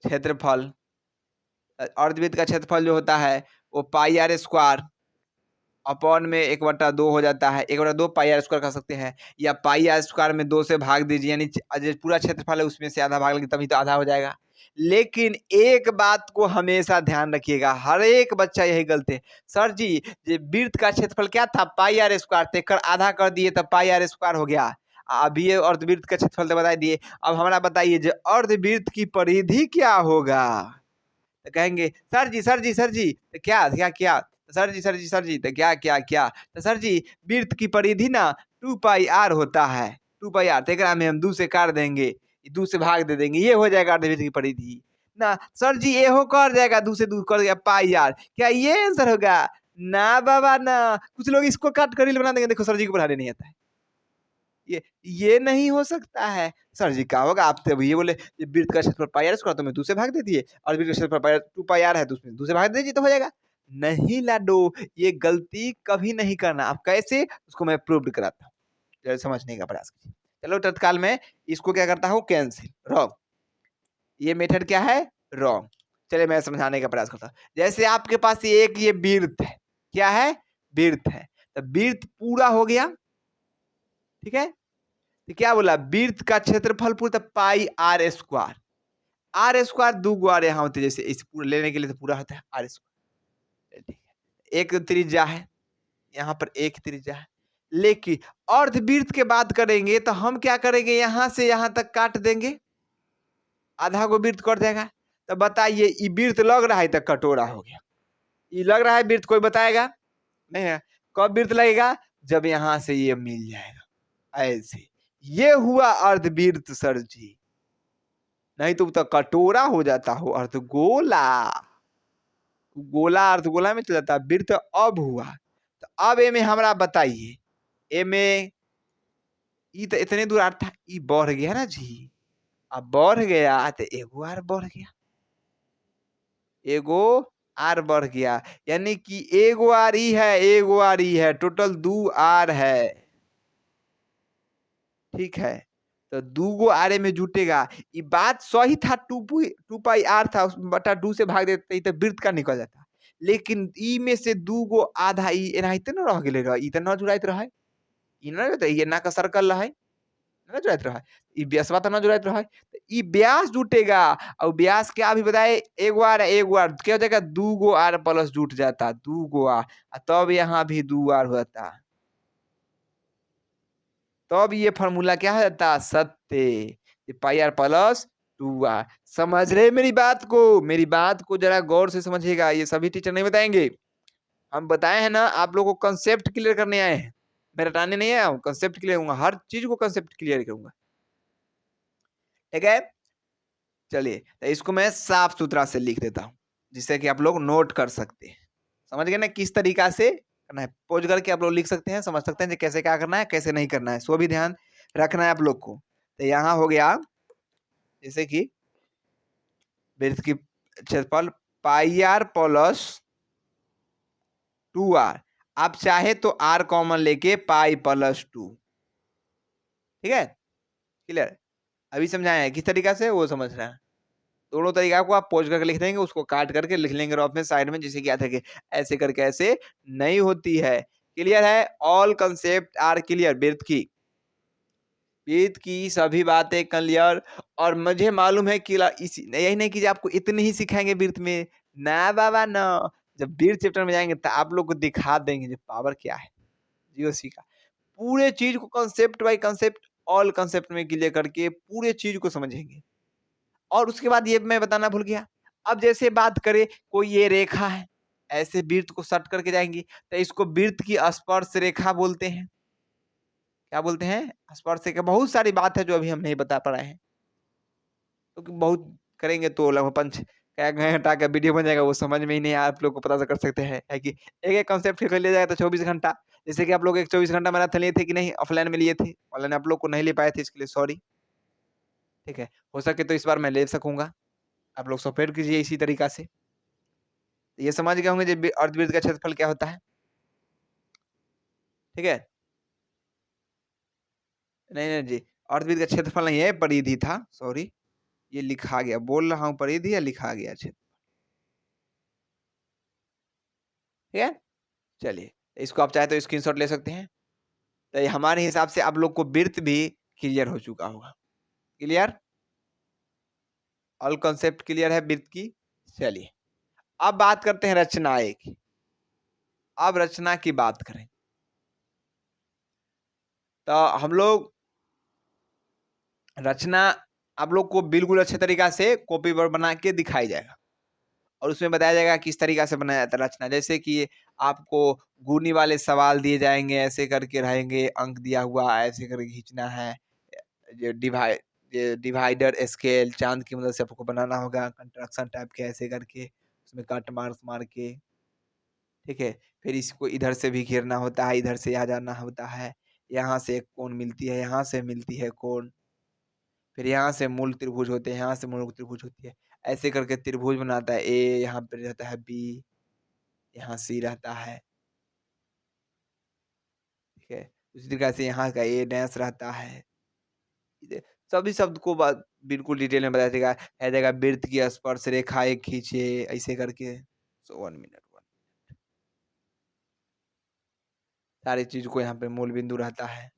क्षेत्रफल अर्धवृत्त का क्षेत्रफल जो होता है वो पाई आर स्क्वायर अपॉन में 1/2 हो जाता है। 1/2 पाई आर स्क्वायर कर सकते हैं, या पाई आर स्क्वायर में 2 से भाग दीजिए, यानी जो पूरा क्षेत्रफल है उसमें से आधा भाग लेंगे तभी तो आधा हो जाएगा। लेकिन एक बात को हमेशा ध्यान रखिएगा, हर एक बच्चा यही गलती है, सर जी ये वृत्त का क्षेत्रफल क्या था, पाई आर स्क्वायर, तेकर आधा कर दिए तब पाई आर स्क्वायर हो गया। अभी ये अर्धवृत्त का क्षेत्रफल तो बता दिए, अब हमारा बताइए जो अर्धवृत्त की परिधि क्या होगा। तो कहेंगे सर जी सर जी सर जी तो क्या क्या क्या, सर जी सर जी सर जी तो क्या क्या क्या, तो सर जी वृत्त की परिधि ना 2 पाई आर होता है। 2 पाई आर तेकरा में हम 2 से काट देंगे, 2 से भाग दे देंगे, ये हो जाएगा अर्धवृत्त की परिधि ना। सर जी ये हो कर जाएगा, 2 से 2 कर गया पाई आर, क्या ये आंसर होगा? ना बाबा ना, कुछ लोग इसको काट कर रील बना देंगे, देखो सर जी को पढ़ाने नहीं आता है। ये नहीं हो सकता है। सर जी क्या होगा, आप तो ये बोले ये वृत्त का क्षेत्रफल पाई आर स्क्वायर, तो मैं 2 से भाग दे दिए, और वृत्त का क्षेत्रफल पाई 2 पाई आर है तो उसमें 2 से भाग दीजिए तो हो जाएगा। नहीं लाडो, ये गलती कभी नहीं करना। आप कैसे, उसको मैं प्रूव्ड कराता हूँ, जरा समझने का प्रयास कीजिए। चलो तत्काल में इसको क्या करता हूँ, कैंसिल, रॉन्ग। ये मेथड क्या है, रॉन्ग। चलिए मैं समझाने का प्रयास करता हूँ। जैसे आपके पास एक ये वृत्त है, क्या है, वृत्त है, तो वृत्त पूरा हो गया, ठीक है। तो क्या बोला, वृत्त का क्षेत्रफल पूरा pi r square, r square 2 गो आर यहाँ होते, जैसे इस पूरा लेने के लिए तो पूरा होता है आर स्क्वायर, ठीक है। एक त्रिज्या है, यहाँ पर एक त्रिज्या है, लेकिन अर्धवृत्त के बात करेंगे तो हम क्या करेंगे, यहाँ से यहाँ तक काट देंगे, आधा को वृत्त कट जाएगा। तो बताइए ये वृत्त लग रहा है तो कटोरा हो गया, ये लग रहा है वृत्त, कोई बताएगा नहीं है। कब वृत्त लगेगा, जब यहाँ से ये मिल जाएगा, ऐसे ये हुआ अर्धवृत्त सर जी, नहीं तो कटोरा हो जाता हो, अर्धगोला, गोला अर्धगोला में चल जाता, वृत्त अब हुआ। तो अब ए में हमरा बताइए, ए में ई तो इतने दूर था, ई बढ़ गया ना जी, अब बढ़ गया तो एगो आर बढ़ गया, एगो आर बढ़ गया, यानी कि एगो आर ई है, एगो आर ई है, टोटल 2 आर है, ठीक है। तो 2 गो आरे में जुटेगा, ये बात सही था, 2 पाई आर था, उसमें बटा 2 से भाग देते तो वृत्त का निकल जाता, लेकिन ई में से 2 गो आधा ई एनाहिते न रह गेले रह, ई त न जुड़ाइत रहे, ई न रहते, ये ना का सर्कल रहे, न जुड़ाइत रहे, ई व्यासवा त न जुड़ाइत रहे, तो ई व्यास जुटेगा, और व्यास क्या भी बताए, एगो आर क्या हो जाएगा, 2 गो आर प्लस जुट जाता, 2 गो आर, तब यहाँ भी 2 आर होता, तब ये फॉर्मूला क्या हो जाता, सत्य, पाई आर प्लस 2 आर। समझ रहे मेरी बात को, मेरी बात को जरा गौर से समझिएगा, ये सभी टीचर नहीं बताएंगे, हम बताए हैं ना, आप लोगों को कंसेप्ट क्लियर करने आए हैं, मैं रटाने नहीं आया हूँ, कंसेप्ट क्लियर करूंगा, हर चीज को कंसेप्ट क्लियर करूंगा, ठीक है। चलिए तो इसको मैं साफ सुथरा से लिख देता हूँ, जिससे कि आप लोग नोट कर सकते हैं, समझ गए ना किस तरीका से करना है, पोज करके आप लोग लिख सकते हैं, समझ सकते हैं कि कैसे क्या करना है, कैसे नहीं करना है, सो भी ध्यान रखना है आप लोग को। तो यहाँ हो गया, जैसे कि वृत्त की क्षेत्रफल पाई आर प्लस 2 आर, आप चाहे तो आर कॉमन लेके पाई प्लस 2, ठीक है, क्लियर। अभी समझाए किस तरीका से, वो समझ रहे हैं, दोनों तरीका को आप पोज करके लिख देंगे, उसको काट करके लिख लेंगे रफ में साइड में, जिसे क्या था कि ऐसे करके ऐसे नहीं होती है, क्लियर है, ऑल कंसेप्ट आर क्लियर, वृत्त की सभी बातें क्लियर। और मुझे मालूम है कि यही नहीं कि आपको इतने ही सिखाएंगे वृत्त में, ना बाबा ना, जब वृत्त चैप्टर में जाएंगे तो आप लोग को दिखा देंगे जो पावर क्या है जीओसी का, पूरे चीज को concept by concept, all concept में क्लियर करके पूरे चीज को समझेंगे। और उसके बाद ये मैं बताना भूल गया, अब जैसे बात करें कोई ये रेखा है, ऐसे वृत्त को सट करके जाएंगी तो इसको वृत्त की स्पर्श रेखा बोलते हैं, क्या बोलते हैं, स्पर्श रेखा। बहुत सारी बात है जो अभी हम नहीं बता पा रहे हैं, क्योंकि बहुत करेंगे तो लगभग 5 घंटा का वीडियो बन जाएगा, वो समझ में ही नहीं आया, आप लोग को पता कर सकते हैं, है कि एक एक कॉन्सेप्ट कर लिया जाएगा तो 24 घंटा, जैसे कि आप लोग एक 24 घंटा मैराथन लिए थे कि नहीं, ऑफलाइन में लिए थे, ऑनलाइन आप लोग को नहीं ले पाए थे, इसके लिए सॉरी, ठीक है। हो सके तो इस बार मैं ले सकूंगा, आप लोग सपोर्ट कीजिए इसी तरीका से। ये समझ गए होंगे जो अर्धवृत्त का क्षेत्रफल क्या होता है, ठीक है। नहीं नहीं जी, अर्धवृत्त का क्षेत्रफल नहीं है, परिधि था, सॉरी, ये लिखा गया, बोल रहा हूँ परिधि या लिखा गया क्षेत्र, ठीक है? चलिए, इसको आप चाहे तो स्क्रीनशॉट ले सकते हैं। तो ये हमारे हिसाब से आप लोग को वृत्त भी क्लियर हो चुका होगा। क्लियर? ऑल कॉन्सेप्ट क्लियर है वृत्त की? चलिए, अब बात करते हैं रचनाएँ की। अब रचना की बात करें। तो हम लोग रचना आप लोग को बिल्कुल अच्छे तरीक़ा से कॉपी पर बना के दिखाई जाएगा और उसमें बताया जाएगा किस तरीक़ा से बनाया जाता है रचना। जैसे कि आपको गुणी वाले सवाल दिए जाएँगे, ऐसे करके रहेंगे, अंक दिया हुआ ऐसे करके खींचना है। ये डिवाइडर स्केल चाँद की मदद से आपको बनाना होगा, कंस्ट्रक्शन टाइप के ऐसे करके, उसमें कट मार्क्स मार के, ठीक है? फिर इसको इधर से भी घेरना होता है, इधर से आ जाना होता है। यहाँ से एक कोण मिलती है, यहाँ से मिलती है कोण। फिर यहाँ से मूल त्रिभुज होते हैं, यहाँ से मूल त्रिभुज होती है। ऐसे करके त्रिभुज बनाता है ए, यहाँ पे रहता है बी, यहाँ सी रहता है, ठीक है? उसी प्रकार से यहाँ का ए डैश रहता है। ठीक है? सभी शब्द को बात बिल्कुल डिटेल में बताया जाएगा। कहा जाएगा वृत्त की स्पर्श रेखाएँ खींचिए, ऐसे करके। सो 1 मिनट 1 सारी चीज़ को यहाँ पे मूल बिंदु रहता है।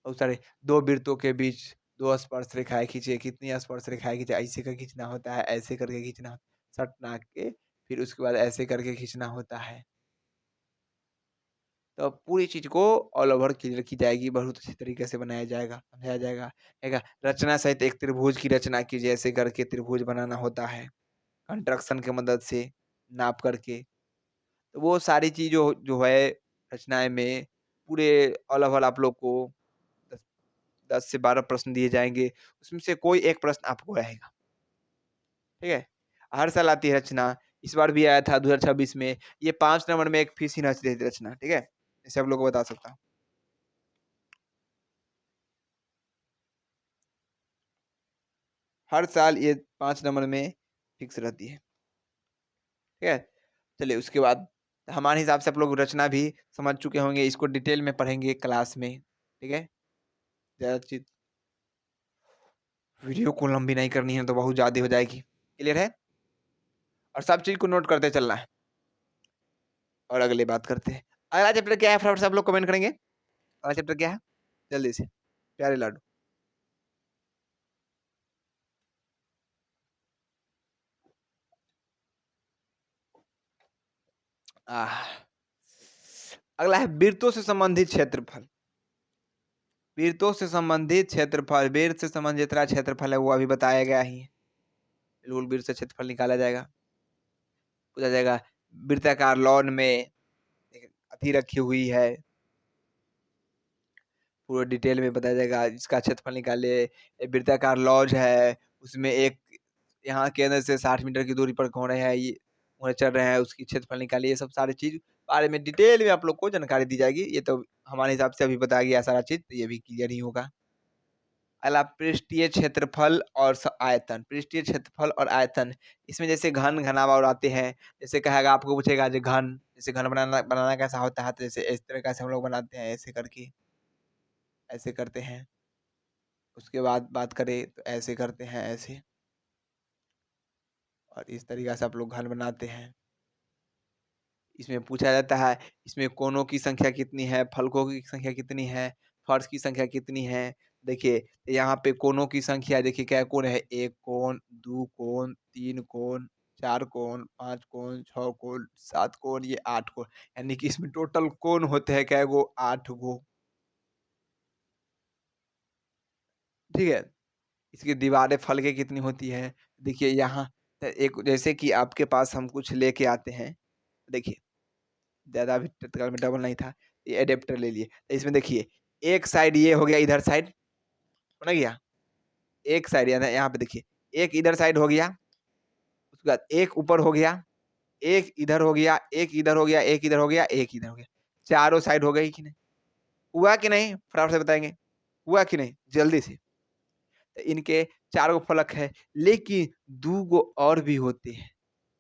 बहुत सारे 2 वृत्तों के बीच 2 स्पर्श रेखाएँ खींचिए, कितनी स्पर्श रेखाएँ खींचे, ऐसे करके खींचना होता है, ऐसे करके खींचना सट नाक के, फिर उसके बाद ऐसे करके खींचना होता है। तो पूरी चीज़ को ऑल ओवर क्लियर की जाएगी, बहुत अच्छी तरीके से बनाया जाएगा, समझाया जाएगा। एक रचना सहित एक त्रिभुज की रचना कीजिए, ऐसे करके त्रिभुज बनाना होता है, कंस्ट्रक्शन की मदद से नाप करके। तो वो सारी चीज़ जो है रचनाएँ में पूरे ऑल ओवर आप लोग को 10 10 से 12 प्रश्न दिए जाएँगे, उसमें से कोई एक प्रश्न आपको रहेगा, ठीक है? हर साल आती है रचना, इस बार भी आया था 2026 में, ये 5 नंबर में एक फीसी नच रही थी रचना, ठीक है? ऐसे आप लोगों को बता सकता हूँ। हर साल ये 5 नंबर में फिक्स रहती है, ठीक है? चलिए उसके बाद हमारे हिसाब से आप लोग रचना भी समझ चुके होंगे, इसको डिटेल में पढ़ेंगे क्लास में, ठीक है? ज़्यादा चीज़ वीडियो को लंबी नहीं करनी है तो बहुत ज़्यादा हो जाएगी, क्लियर है? और सब चीज़ को नोट करते चलना है और अगली बात करते हैं। अगला चैप्टर क्या है फटाफट से आप लोग कमेंट करेंगे? अगला चैप्टर क्या है? जल्दी से, प्यारे लाडू। आह! अगला है वृत्तों से संबंधित क्षेत्रफल। वृत्तों से संबंधित क्षेत्रफल, वृत्त से संबंधित जितना क्षेत्रफल है वो अभी बताया गया ही है। बिल्कुल वृत्त से क्षेत्रफल निकाला जाएगा। पूछा जाएगा वृत्ताकार लॉन में एक अथी रखी हुई है, पूरा डिटेल में बताया जाएगा, इसका क्षेत्रफल निकालिए। एक वृत्ताकार लॉज है, उसमें एक यहाँ केंद्र से 60 मीटर की दूरी पर घोड़े हैं, ये घोड़े चल रहे हैं, उसकी क्षेत्रफल निकालिए। ये सब सारी चीज़ बारे में डिटेल में आप लोग को जानकारी दी जाएगी। ये तो हमारे हिसाब से अभी बताया गया सारा चीज़, तो ये भी क्लियर ही होगा। अगला पृष्ठीय क्षेत्रफल और आयतन। पृष्ठीय क्षेत्रफल और आयतन, इसमें जैसे घन घनाभाव आते हैं, जैसे कहेगा आपको पूछेगा जो घन, जैसे घन बनाना बनाना कैसा होता है, तो जैसे इस तरीके से हम लोग बनाते हैं, ऐसे करके ऐसे करते हैं। उसके बाद बात करें तो ऐसे करते हैं ऐसे, और इस तरीक़ा से आप लोग घन बनाते हैं। इसमें पूछा जाता है, इसमें कोनों की संख्या कितनी है, फलकों की संख्या कितनी है, फर्श की संख्या कितनी है। देखिए, यहाँ पे कोनों की संख्या देखिए क्या कोण है, 1 कोण, 2 कोण, 3 कोण, 4 कोण, 5 कोण, 6 कोण, 7 कोण, ये 8 कोण। यानी कि इसमें टोटल कोण होते हैं कै गो, 8 गो, ठीक है? इसकी दीवारें फलके कितनी होती हैं, देखिए यहाँ एक जैसे कि आपके पास हम कुछ लेके आते हैं, देखिए ज़्यादा अभी तत्काल में डबल नहीं था, ये एडेप्टर ले लिए। तो इसमें देखिए, एक साइड ये हो गया इधर साइड, समझ गया? एक साइड यानी यहाँ पे देखिए, एक इधर साइड हो गया, उसके बाद एक ऊपर हो गया, एक इधर हो गया, एक इधर हो गया, एक इधर हो गया, एक इधर हो गया। चारों साइड हो गई कि नहीं? हुआ कि नहीं? फटाफट से बताएँगे, हुआ कि नहीं? जल्दी से। तो इनके 4 गो फलक है, लेकिन 2 गो और भी होते हैं,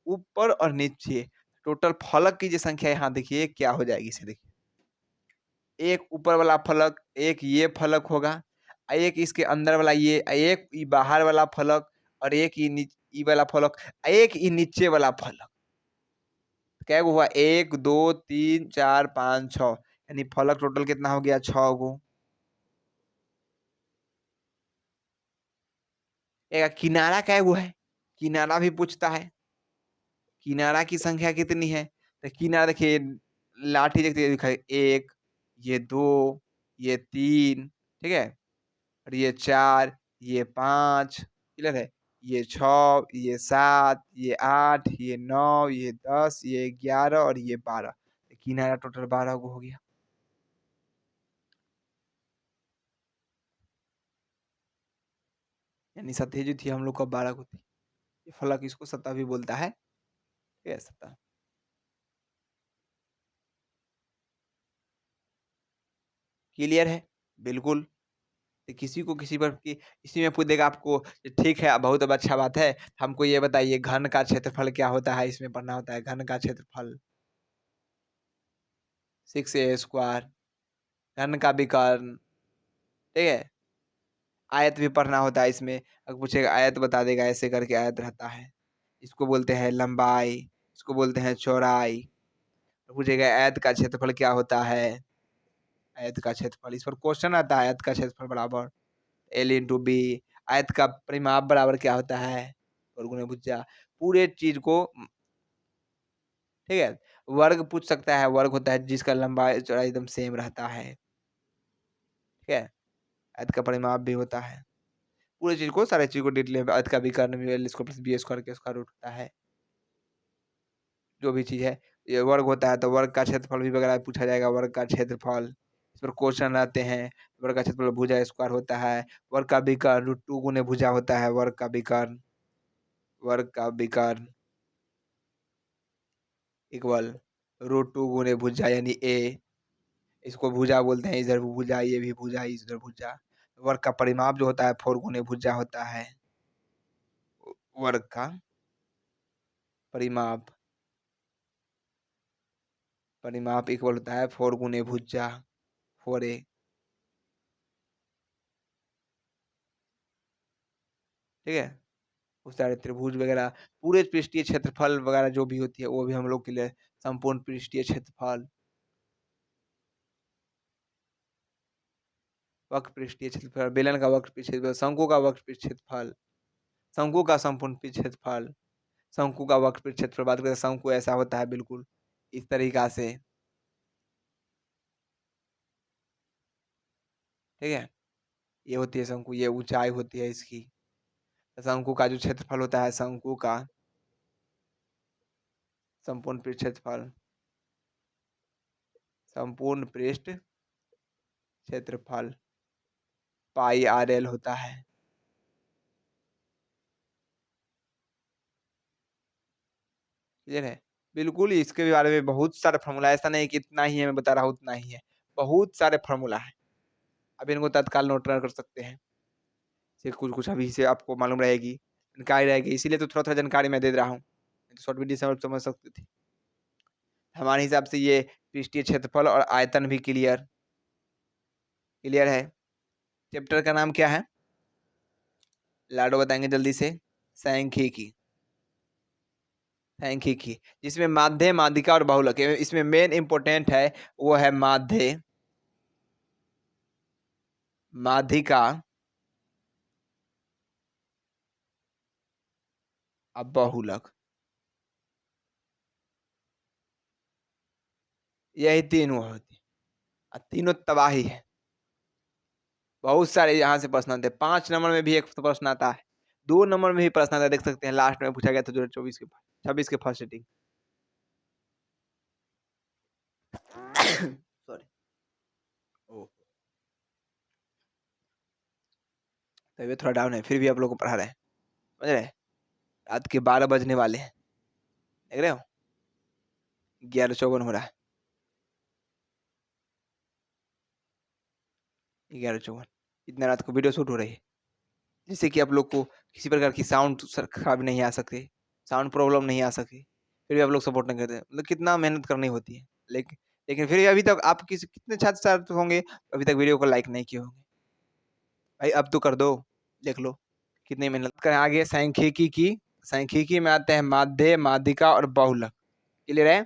ऊपर और नीचे। टोटल फलक की जो संख्या यहाँ देखिए क्या हो जाएगी इसे देखिए। एक ऊपर वाला फलक, एक ये फलक होगा, एक इसके अंदर वाला ये, एक ई बाहर वाला फलक और एक ई वाला फलक, एक ई नीचे वाला फलक। क्या हुआ 1 2 3 4 5 6 यानी फलक टोटल कितना हो गया 6 गो। किनारा क्या हुआ है, किनारा भी पूछता है, किनारा की संख्या कितनी है। तो किनारा देखिए लाठी देखिए लिखा है 1, ये 2, ये 3, ठीक है, और ये 4, ये 5, क्लियर है, ये 6, ये 7, ये 8, ये 9, ये 10, ये 11 और ये 12। किनारा टोटल 12 को हो गया। यानी सतह जो थी हम लोग का 12 को थी। ये फलक इसको सतह भी बोलता है, ठीक है, सतह। क्लियर है? बिल्कुल। तो किसी को किसी पर कि इसी में पूछ देगा आपको, ठीक है, बहुत अब अच्छा बात है, हमको ये बताइए घन का क्षेत्रफल क्या होता है, इसमें पढ़ना होता है घन का क्षेत्रफल। 6a², घन का विकर्ण, ठीक है। आयत भी पढ़ना होता है इसमें, अगर पूछेगा आयत बता देगा, ऐसे करके आयत रहता है। इसको बोलते हैं लंबाई, इसको बोलते हैं चौड़ाई। तो पूछेगा आयत का क्षेत्रफल क्या होता है, आयत का क्षेत्रफल, इस पर क्वेश्चन आता है, आयत का क्षेत्रफल बराबर L/B। आयत का परिमाप बराबर क्या होता है, वर्ग गुणे भुजा। पूरे चीज को, ठीक है, वर्ग पूछ सकता है, वर्ग होता है जिसका लंबाई चौड़ाई एकदम सेम रहता है, ठीक है। आयत का परिमाप भी होता है, पूरे चीज को, सारे चीज को डिटेल में, आयत का विकर्ण भी L² + B² के स्क्वायर रूट होता है, जो भी चीज है। ये वर्ग होता है तो वर्ग का क्षेत्रफल भी वगैरह पूछा जाएगा, वर्ग का क्षेत्रफल, इस पर क्वेश्चन रहते हैं। वर्ग का क्षेत्रफल भुजा स्क्वायर होता है, वर्ग का विकर्ण √2 गुने भुजा होता है, वर्ग का विकर्ण, वर्ग का विकर्ण इक्वल √2 गुने भुजा यानी a, इसको भुजा बोलते हैं, इधर भुजा, ये भी भुजा, इधर भुजा। वर्ग का परिमाप जो होता है 4 गुने भुजा होता है, वर्ग का परिमाप, परिमाप इक्वल होता है 4 गुने भुजा, 4a, ठीक है। उस सारे त्रिभुज वगैरह, पूरे पृष्ठीय क्षेत्रफल वगैरह जो भी होती है वो भी हम लोग के लिए, संपूर्ण पृष्ठीय क्षेत्रफल, वक्र पृष्ठीय क्षेत्रफल, बेलन का वक्र पृष्ठीय क्षेत्रफल, शंकु का वक्र पृष्ठीय क्षेत्रफल, शंकु का संपूर्ण पृष्ठीय क्षेत्रफल, शंकु का वक्र पृष्ठीय क्षेत्रफल। बात करें शंकु ऐसा होता है बिल्कुल इस तरीका से, ठीक है। ये होती है शंकु, ये ऊंचाई होती है इसकी। तो शंकु का जो क्षेत्रफल होता है, शंकु का संपूर्ण पृष्ठ क्षेत्रफल, संपूर्ण पृष्ठ क्षेत्रफल πr_l होता है, क्लियर है। बिल्कुल इसके बारे में बहुत सारे फॉर्मूला, ऐसा नहीं कि इतना ही है मैं बता रहा हूँ उतना ही है, बहुत सारे फॉर्मूला है। अब इनको तत्काल नोट कर सकते हैं, सिर्फ कुछ कुछ अभी से आपको मालूम रहेगी, जानकारी रहेगी, इसीलिए तो थोड़ा थोड़ा जानकारी मैं दे रहा हूँ, शॉर्ट वीडियो से आप समझ सकते थे। हमारे हिसाब से ये पृष्ठीय क्षेत्रफल और आयतन भी क्लियर, क्लियर है। चैप्टर का नाम क्या है, लाडो बताएंगे जल्दी से। सांख्यिकी, सांख्यिकी, जिसमें माध्य, माध्यिका और बहुलक, इसमें मेन इंपोर्टेंट है वो है माध्य, माध्यिका और बहुलक, यही तीनों होती है, तीनों तबाही है। बहुत सारे यहाँ से प्रश्न आते हैं, 5 नंबर में भी एक प्रश्न आता है, 2 नंबर में भी प्रश्न आता है, देख सकते हैं लास्ट में पूछा गया था 2024 के 26 के फर्स्ट सिटिंग। सॉरी, तबीयत थोड़ा डाउन है, फिर भी आप लोग को पढ़ा रहे हैं, समझ रहे हैं। रात के 12 बजने वाले हैं, देख रहे हो, 11:54 हो रहा है, 11:54, इतना रात को वीडियो शूट हो रही है, जिससे कि आप लोग को किसी प्रकार की साउंड खराब नहीं आ सके, साउंड प्रॉब्लम नहीं आ सके, फिर भी आप लोग सपोर्ट नहीं करते, मतलब कितना मेहनत करनी होती है। लेकिन लेकिन फिर भी अभी तक आप किसी कितने छात्र छात्र होंगे अभी तक वीडियो को लाइक नहीं किए होंगे, भाई अब तो कर दो, देख लो कितनी मेहनत करें। आगे सांख्यिकी की, सांख्यिकी में आते हैं माध्य, माध्यिका और बहुलक, क्लियर है।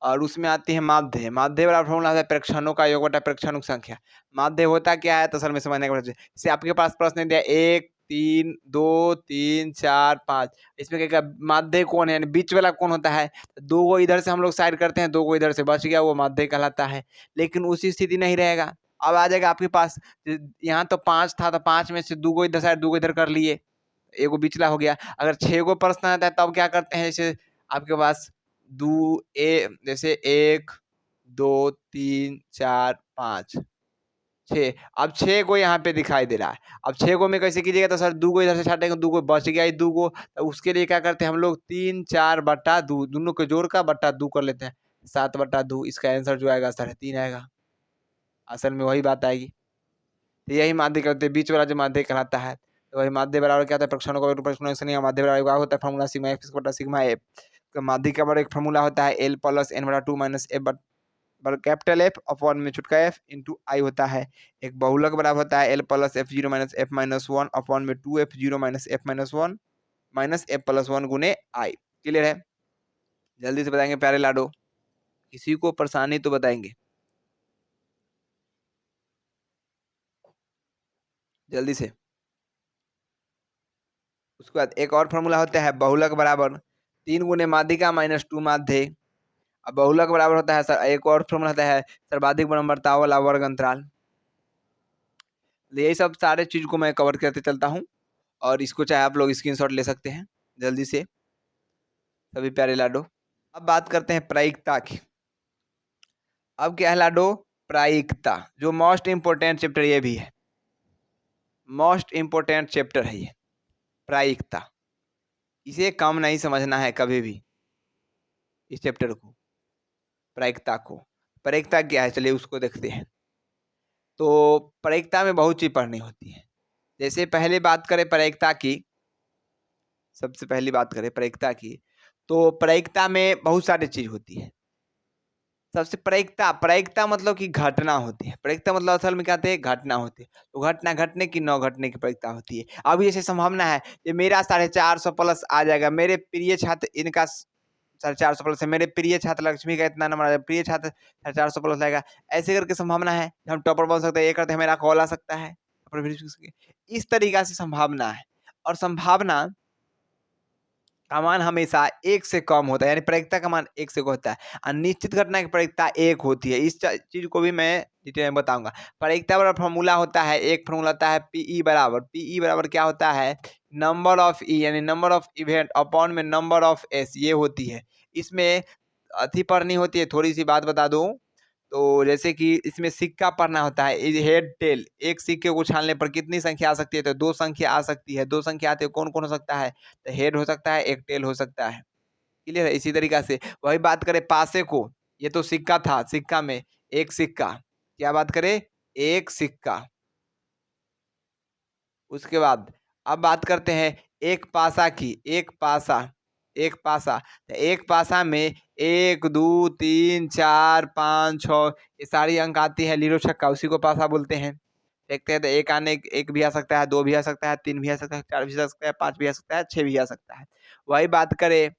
और उसमें आती है माध्य। माध्य वाला फॉर्मूला है प्रेक्षणों का योग बटा प्रेक्षणों की संख्या। माध्य होता क्या है तो असल में समझने का प्रश्न। जैसे आपके पास प्रश्न दिया 1 3 2 3 4 5, इसमें क्या माध्य कौन है, यानी बीच वाला कौन होता है। दो को इधर से हम लोग साइड करते हैं, दो को इधर से बच गया, वो माध्य कहलाता है। लेकिन उसी स्थिति नहीं रहेगा, अब आ जाएगा आपके पास यहाँ तो 5 था तो 5 में से 2 को इधर साइड 2 को इधर कर लिए, एगो बिचला हो गया। अगर 6 को प्रश्न आता है तब क्या करते हैं, जैसे आपके पास जैसे 1 2 3 4 5 6, अब 6 को यहाँ पे दिखाई दे रहा है। अब 6 को में कैसे कीजिएगा तो सर 2 को इधर से छाटेंगे, 2 को बच गया 2 को, तो उसके लिए क्या करते हैं हम लोग 3 4 बटा 2, दोनों के जोड़ का बटा 2 कर लेते हैं, 7 बटा 2। इसका आंसर जो आएगा 3.5 आएगा। असल में वही बात आएगी। तो यही माध्य कहते हैं, बीच वाला जो माध्य कहलाता है। तो वही माध्य बराबर क्या होता है, प्रक्षणों का प्रक्षणों माध्य बराबर क्या होता है, फॉर्मूला सिग्मा एक्स बटा सिग्मा एफ। तो माध्य का बराबर एक फॉर्मूला होता है एल प्लस एन बटा 2 minus F capital F upon में छोटका एफ इंटू आई होता है। एक बहुलक बराबर होता है L plus F zero minus F minus one upon में 2f zero minus F minus one minus F plus one गुने आई। क्लियर है? जल्दी से बताएंगे प्यारे लाडो, किसी को परेशानी तो बताएंगे जल्दी से। उसके बाद एक और फॉर्मूला होता है बहुलक बराबर 3 गुने माध्यिका माइनस 2 माध्य। अब बहुलक बराबर होता है सर, एक और फॉर्मूला होता है सर्वाधिक विनम्रता वाला वर्ग अंतराल। यही सब सारे चीज को मैं कवर करते चलता हूँ, और इसको चाहे आप लोग स्क्रीनशॉट ले सकते हैं जल्दी से सभी प्यारे लाडो। अब बात करते हैं प्रायिकता की। अब क्या है लाडो, प्रायिकता, जो मोस्ट इंपोर्टेंट चैप्टर ये भी है, मोस्ट इंपोर्टेंट चैप्टर है ये प्रायिकता। इसे कम नहीं समझना है कभी भी, इस चैप्टर को, प्रायिकता को। प्रायिकता क्या है चलिए उसको देखते हैं। तो प्रायिकता में बहुत चीज पढ़नी होती है। जैसे पहले बात करें प्रायिकता की, सबसे पहली बात करें प्रायिकता की, तो प्रायिकता में बहुत सारी चीज होती है। सबसे प्रायिकता, प्रायिकता मतलब कि घटना होती है। प्रायिकता मतलब असल में क्या होती है, घटना होती है। तो घटना घटने की न घटने की प्रायिकता होती है। अब जैसे संभावना है कि मेरा 450 प्लस आ जाएगा, मेरे प्रिय छात्र इनका 450 प्लस है, मेरे प्रिय छात्र लक्ष्मी का इतना नंबर आ जाएगा, प्रिय छात्र 450 प्लस आएगा, ऐसे करके संभावना है हम टॉपर बन सकते हैं। ये करते हैं मेरा कॉल आ सकता है, इस तरीका से संभावना है। और संभावना का मान हमेशा 1 से कम होता है, यानी प्रायिकता का मान 1 से कम होता है, और निश्चित घटना की प्रायिकता 1 होती है। इस चीज को भी मैं डिटेल में बताऊंगा। प्रायिकता बराबर फॉर्मूला होता है, एक फॉर्मूला होता है पीई बराबर क्या होता है, नंबर ऑफ ई यानी नंबर ऑफ इवेंट अपॉन में नंबर ऑफ एस, ये होती है। इसमें अति पढ़नी होती है, थोड़ी सी बात बता दूं तो जैसे कि इसमें सिक्का पढ़ना होता है, हेड टेल, एक सिक्के को उछालने पर कितनी संख्या आ सकती है, तो 2 संख्या आ सकती है। 2 संख्या आती है, कौन कौन हो सकता है, तो हेड हो सकता है, एक टेल हो सकता है। क्लियर है? इसी तरीका से वही बात करें पासे को, ये तो सिक्का था, सिक्का में एक सिक्का, क्या बात करें, एक सिक्का। उसके बाद अब बात करते हैं एक पासा की, एक पासा, एक पासा, तो एक पासा में 1 2 3 4 5 6 ये सारी अंक आती है, लीरो छक्का, उसी को पासा बोलते हैं। देखते हैं तो एक आने एक भी आ सकता है, 2 भी आ सकता है, 3 भी आ सकता है, 4 भी आ सकता है, 5 भी आ सकता है, 6 भी आ सकता है। वही बात करें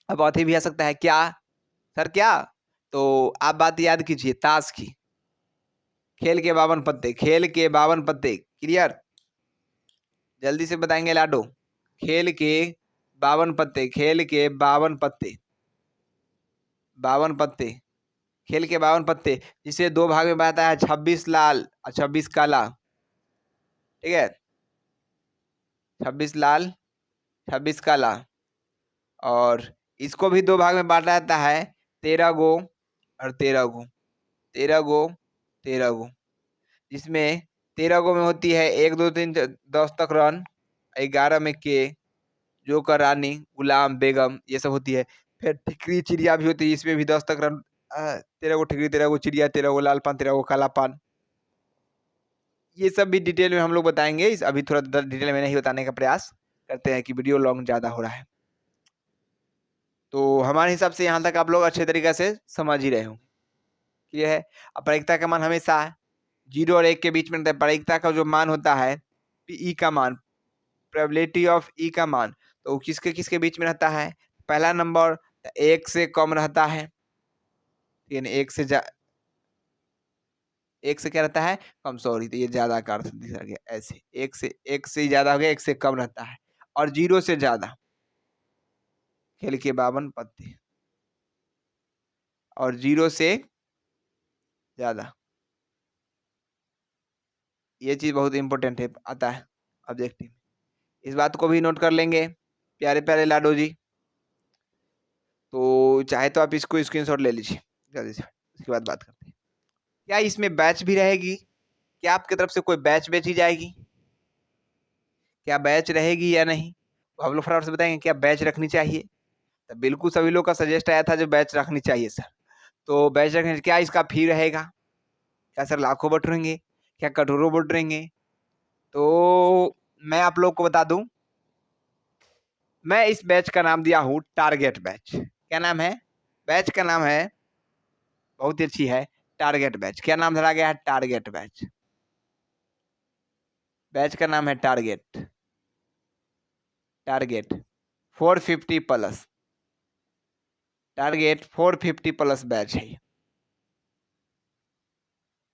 अब औथी भी आ सकता है, क्या सर क्या, तो आप बात याद कीजिए ताश की, खेल के 52 पत्ते, खेल के 52 पत्ते। क्लियर? जल्दी से बताएंगे लाडो, खेल के 52 पत्ते, खेल के 52 पत्ते, 52 पत्ते, खेल के 52 पत्ते, जिसे 2 भाग में बांटा है, 26 लाल और 26 काला। ठीक है, 26 लाल 26 काला, और इसको भी 2 भाग में बांटा जाता है, 13 गो और 13 गो, 13 गो 13 गो, जिसमें 13 गो में होती है 1 2 3 10 तक रन, 11 में के, जोकर रानी, गुलाम, बेगम, ये सब होती है। फिर ठिकरी चिड़िया भी होती है, इसमें भी 10 तक रन, 13 गो ठिकरी, 13 गो चिड़िया, 13 गो लाल पान, 13 गो काला पान। ये सब भी डिटेल में हम लोग बताएंगे, इस अभी थोड़ा डिटेल में नहीं बताने का प्रयास करते हैं कि वीडियो लॉन्ग ज़्यादा हो रहा है। तो हमारे हिसाब से यहाँ तक आप लोग अच्छे तरीके से समझ ही रहे होंगे। क्लियर है? अब प्रायिकता का मान हमेशा 0 और 1 के बीच में रहता है। प्रायिकता का जो मान होता है पीई का मान, प्रोबेबिलिटी ऑफ ई का मान, तो किसके किसके बीच में रहता है, पहला नंबर एक से कम रहता है, यानी एक से क्या रहता है, कम, सॉरी, तो ये ज्यादा का अर्थ दिख गया, ऐसे एक से ज्यादा हो गया, एक से कम रहता है, और 0 से ज्यादा, खेल के 52 पत्ते, और 0 से ज्यादा, ये चीज बहुत इंपॉर्टेंट है, आता है ऑब्जेक्टिव। इस बात को भी नोट कर लेंगे प्यारे प्यारे लाडो जी। तो चाहे तो आप इसको स्क्रीनशॉट ले लीजिए जल्दी से, उसके बाद बात करते हैं। क्या इसमें बैच भी रहेगी? क्या आपकी तरफ से कोई बैच बेची जाएगी? क्या बैच रहेगी या नहीं? तो हम लोग फटाफट से बताएंगे क्या बैच रखनी चाहिए। तो बिल्कुल सभी लोग का सजेस्ट आया था जो बैच रखनी चाहिए सर। तो बैच रखने क्या इसका फी रहेगा? क्या सर लाखों बटोरेंगे? क्या करोड़ों बटोरेंगे? तो मैं आप लोग को बता दूं, मैं इस बैच का नाम दिया हूं टारगेट बैच। क्या नाम है? बैच का नाम है, बहुत ही अच्छी है, टारगेट बैच। क्या नाम धरा गया है? Target batch. बैच का नाम है target, target 450 plus, target 450 plus batch है।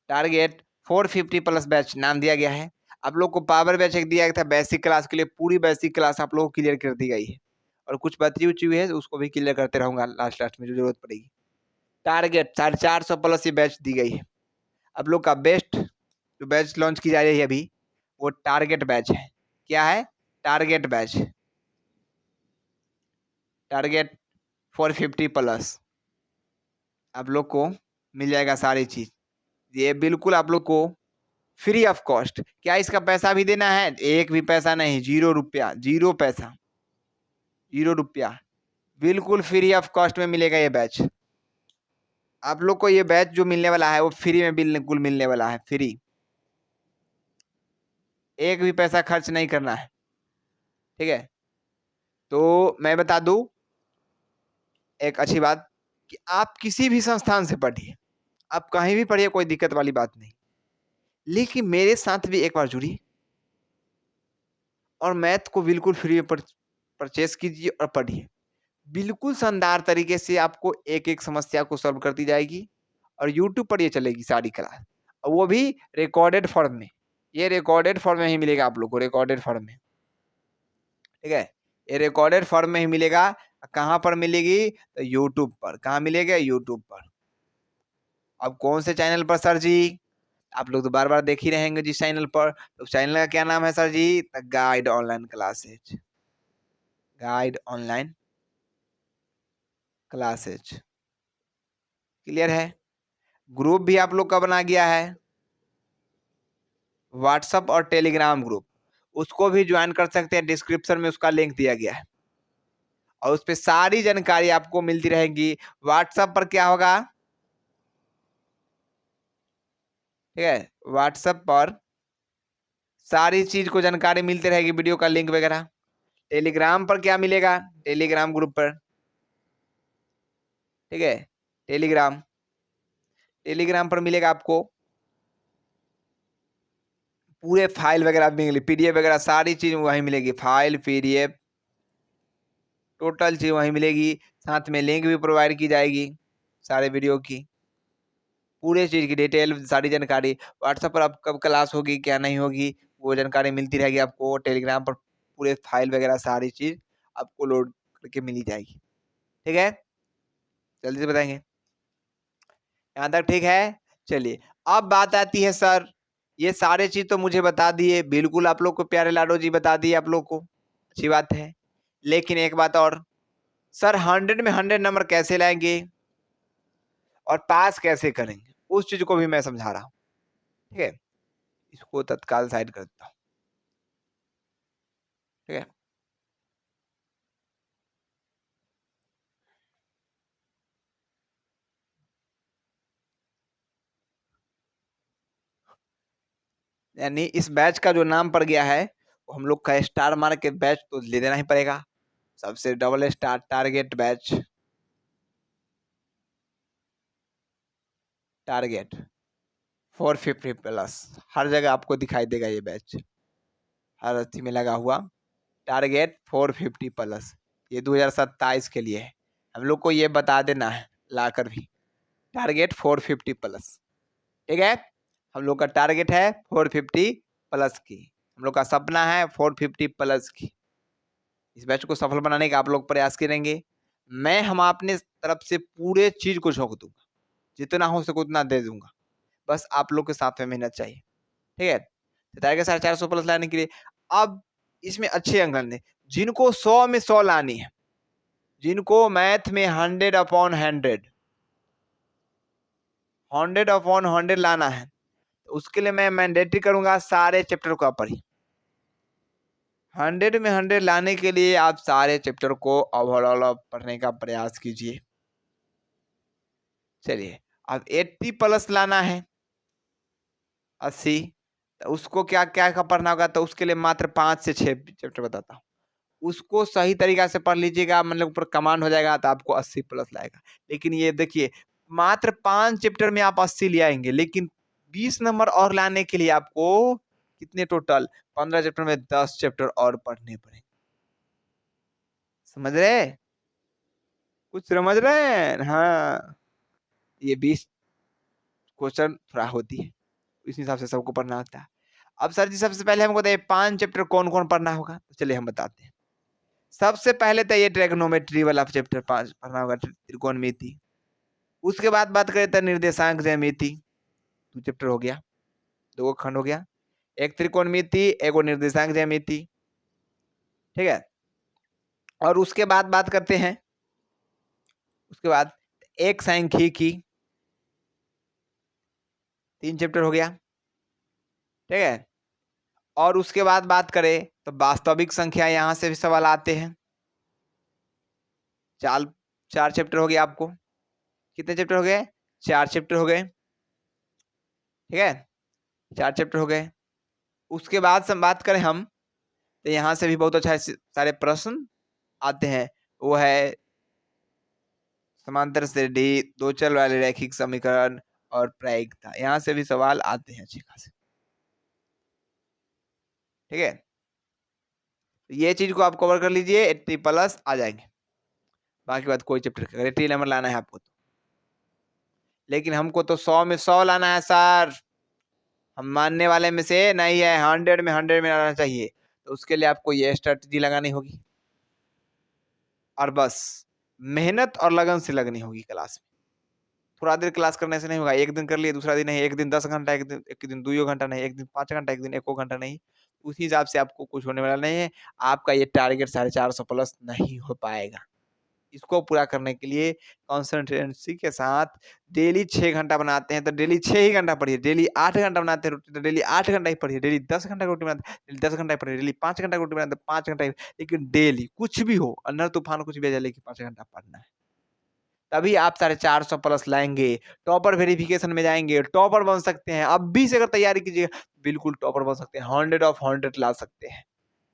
टारगेट 450 प्लस बैच नाम दिया गया है। आप लोग को पावर बैच एक दिया गया था बेसिक क्लास के लिए, पूरी बेसिक क्लास आप लोगों को क्लियर कर दी गई है, और कुछ बची उची हुई है उसको भी क्लियर करते रहूंगा लास्ट लास्ट में जो जरूरत पड़ेगी। टारगेट 450 प्लस ये बैच दी गई है। आप लोग का बेस्ट जो बैच लॉन्च की जा रही है अभी, वो टारगेट बैच है। क्या है? Target batch, target 450 plus. आप लोग को मिल जाएगा सारी चीज, ये बिल्कुल आप लोग को फ्री ऑफ कॉस्ट। क्या इसका पैसा भी देना है? एक भी पैसा नहीं, 0 रुपया, 0 पैसा, 0 रुपया, बिल्कुल फ्री ऑफ कॉस्ट में मिलेगा ये बैच। आप लोग को ये बैच जो मिलने वाला है वो फ्री में बिल्कुल मिलने वाला है, फ्री, एक भी पैसा खर्च नहीं करना है। ठीक है, तो मैं बता दूं एक अच्छी बात, कि आप किसी भी संस्थान से पढ़िए, आप कहीं भी पढ़िए, कोई दिक्कत वाली बात नहीं, लेकिन मेरे साथ भी एक बार जुड़िए और मैथ को बिल्कुल फ्री में परचेस कीजिए और पढ़िए। बिल्कुल शानदार तरीके से आपको एक एक समस्या को सॉल्व कर दी जाएगी, और यूट्यूब पर ये चलेगी सारी क्लास, और वो भी रिकॉर्डेड फॉर्म में। ये रिकॉर्डेड फॉर्म में ही मिलेगा आप लोग को, रिकॉर्डेड फॉर्म में। ठीक है, ये रिकॉर्डेड फॉर्म में ही मिलेगा। कहाँ पर मिलेगी? तो यूट्यूब पर। कहाँ मिलेगा? यूट्यूब पर। अब कौन से चैनल पर सर जी? आप लोग तो बार बार देख ही रहेंगे जिस चैनल पर, तो चैनल का क्या नाम है sir ji? Guide online classes, guide online classes. Clear है? ग्रुप भी आप लोग का बना गया है, व्हाट्सएप और टेलीग्राम ग्रुप, उसको भी ज्वाइन कर सकते हैं, डिस्क्रिप्शन में उसका लिंक दिया गया है, और उस पर सारी जानकारी आपको मिलती रहेगी। व्हाट्सएप पर क्या होगा? ठीक है, व्हाट्सएप पर सारी चीज को जानकारी मिलती रहेगी, वीडियो का लिंक वगैरह। टेलीग्राम पर क्या मिलेगा? टेलीग्राम ग्रुप पर, ठीक है, टेलीग्राम, टेलीग्राम पर मिलेगा आपको पूरे फाइल वगैरह मिलेगी, पीडीएफ वगैरह सारी चीज वहीं मिलेगी, फाइल पीडीएफ टोटल चीज वहीं मिलेगी। साथ में लिंक भी प्रोवाइड की जाएगी सारे वीडियो की, पूरे चीज की डिटेल सारी जानकारी। व्हाट्सएप पर अब कब क्लास होगी क्या नहीं होगी वो जानकारी मिलती रहेगी आपको। टेलीग्राम पर पूरे फाइल वगैरह सारी चीज आपको लोड करके मिली जाएगी। ठीक है, जल्दी से बताएंगे, यहाँ तक ठीक है? चलिए, अब बात आती है सर, ये सारे चीज तो मुझे बता दिए, बिल्कुल आप लोग को प्यारे लाडो जी बता दिए आप लोग को, अच्छी बात है। लेकिन एक बात और, सर 100 में 100 नंबर कैसे लाएंगे और पास कैसे करेंगे, उस चीज को भी मैं समझा रहा हूँ। ठीक है, इसको तत्काल साइड कर देता हूँ। ठीक है, यानी इस बैच का जो नाम पड़ गया है वो हम लोग का स्टार मार के बैच तो ले देना ही पड़ेगा, सबसे double star target batch, target 450 plus, हर जगह आपको दिखाई देगा ये बैच, हर अथी में लगा हुआ टारगेट 450 प्लस। ये 2027 के लिए है, हम लोग को ये बता देना है लाकर भी, टारगेट 450 प्लस। ठीक है, हम लोग का टारगेट है 450 प्लस की, हम लोग का सपना है 450 प्लस की। इस बैच को सफल बनाने का आप लोग प्रयास करेंगे। हम अपने तरफ से पूरे चीज को झोंक दूंगा, जितना हो सके उतना दे दूंगा, बस आप लोग के साथ में मेहनत चाहिए। ठीक है, टारगेट 450 प्लस लाने के लिए अब इसमें अच्छे अंक लाने, जिनको 100 में 100 लानी है, जिनको मैथ में 100/100 लाना है, तो उसके लिए मैं मैंडेटरी करूंगा सारे चैप्टर को आप पढ़िए। 100 में 100 लाने के लिए आप सारे चैप्टर को ओवरऑल पढ़ने का प्रयास कीजिए। चलिए, अब 80 प्लस लाना है, 80, तो उसको क्या क्या का पढ़ना होगा, तो उसके लिए मात्र 5 से 6 चैप्टर बताता हूँ। उसको सही तरीका से पढ़ लीजिएगा, मतलब ऊपर कमांड हो जाएगा, तो आपको 80 प्लस लाएगा। लेकिन ये देखिए, मात्र 5 चैप्टर में आप 80 ले आएंगे, लेकिन 20 नंबर और लाने के लिए आपको कितने टोटल 15 चैप्टर में 10 चैप्टर और पढ़ने पड़ेंगे। समझ रहे, कुछ समझ रहे हैं? हाँ, ये 20 क्वेश्चन थोड़ा होती है, इस हिसाब से सबको पढ़ना होता है। अब सर जी सबसे पहले हमको बताइए 5 चैप्टर कौन कौन पढ़ना होगा, तो चलिए हम बताते हैं। सबसे पहले तो ये ट्रिग्नोमेट्री वाला चैप्टर 5 पढ़ना होगा, त्रिकोणमिति। उसके बाद बात करें तो निर्देशांक ज्यामिति, 2 चैप्टर हो गया, 2 खंड हो गया, एक त्रिकोणमिति, एक निर्देशांक ज्यामिति। ठीक है, और उसके बाद बात करते हैं, उसके बाद एक सांख्यिकी, 3 चैप्टर हो गया। ठीक है, और उसके बाद बात करें तो वास्तविक संख्या, यहां से भी सवाल आते हैं। 4 चैप्टर हो गए आपको, कितने चैप्टर हो गए? 4 चैप्टर हो गए। ठीक है, 4 चैप्टर हो गए। उसके बाद से बात करें हम, तो यहाँ से भी बहुत अच्छा सारे प्रश्न आते हैं। वो है समांतर श्रेणी, दो चल वाले रैखिक समीकरण और प्रायिकता, यहाँ से भी सवाल आते हैं अच्छे खासे। ठीक है, ये चीज को आप कवर कर लीजिए, 80 प्लस आ जाएंगे। बाकी बात कोई चैप्टर 80 नंबर लाना है आपको तो, लेकिन हमको तो 100 में 100 लाना है सर, हम मानने वाले में से नहीं है, 100 में 100 में लाना चाहिए। तो उसके लिए आपको ये स्ट्रेटजी लगानी होगी, और बस मेहनत और लगन से लगनी होगी क्लास में। थोड़ा देर क्लास करने से नहीं होगा, एक दिन कर लिए दूसरा दिन नहीं, एक दिन 10 घंटा, एक दिन 2 घंटा नहीं, एक दिन 5 घंटा, एक दिन 1 घंटा नहीं, उसी हिसाब से आपको कुछ होने वाला नहीं है। आपका ये टारगेट 450 प्लस नहीं हो पाएगा। इसको पूरा करने के लिए कॉन्सेंट्रेंसी के साथ डेली 6 घंटा बनाते हैं तो डेली 6 ही घंटा पढ़िए, डेली 8 घंटा बनाते हैं रूटीन तो डेली 8 घंटा ही पढ़िए, डेली 10 घंटा का रूटीन बनाते हैं डेली 10 घंटा ही पढ़िए, डेली 5 घंटा का रूटीन बनाते हैं 5 घंटा ही, लेकिन डेली कुछ भी हो, अंधर तूफान कुछ भी आ जाए, लेकिन 5 घंटा पढ़ना है। तभी आप 450 प्लस लाएंगे, टॉपर वेरिफिकेशन में जाएंगे, टॉपर बन सकते हैं। अब भी से अगर तैयारी कीजिएगा, बिल्कुल टॉपर बन सकते हैं, 100/100 ला सकते हैं,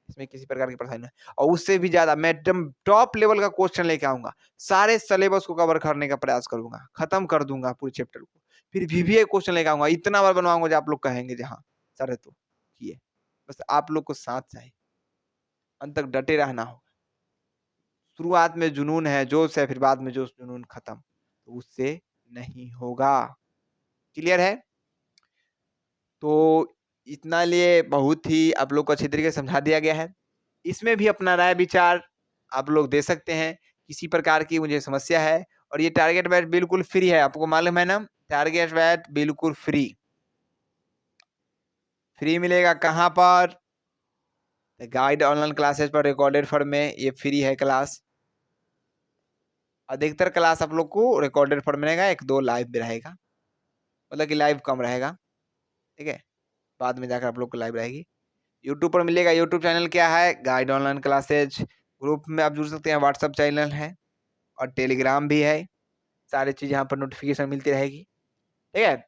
इसमें किसी प्रकार की परेशानी नहीं। और उससे भी ज्यादा मैं एकदम टॉप लेवल का क्वेश्चन लेके आऊंगा, सारे सिलेबस को कवर करने का प्रयास करूंगा, खत्म कर दूंगा पूरे चैप्टर को, फिर VVA क्वेश्चन लेके आऊंगा, इतना बार बनवाऊंगा जो आप लोग कहेंगे जहाँ सर तो किए। बस आप लोग को साथ चाहिए, अंत तक डटे रहना हो। शुरुआत में जुनून है, जोश है, फिर बाद में जोश जुनून खत्म, तो उससे नहीं होगा। क्लियर है? तो इतना लिए बहुत ही आप लोग को अच्छी तरीके से समझा दिया गया है। इसमें भी अपना राय विचार आप लोग दे सकते हैं, किसी प्रकार की मुझे समस्या है। और ये टारगेट बैच बिल्कुल फ्री है, आपको मालूम है ना, टारगेट बैच बिल्कुल फ्री। फ्री मिलेगा कहाँ पर? गाइड ऑनलाइन क्लासेस पर रिकॉर्डेड फॉर्म में ये फ्री है क्लास। अधिकतर क्लास आप लोग को रिकॉर्डेड फॉर्म मिलेगा, 1-2 लाइव भी रहेगा, मतलब कि लाइव कम रहेगा। ठीक है, बाद में जाकर आप लोग को लाइव रहेगी। यूट्यूब पर मिलेगा, यूट्यूब चैनल क्या है? Guide online classes. ग्रुप में आप जुड़ सकते हैं, व्हाट्सएप चैनल है और टेलीग्राम भी है, सारी चीज यहाँ पर नोटिफिकेशन मिलती रहेगी। ठीक है,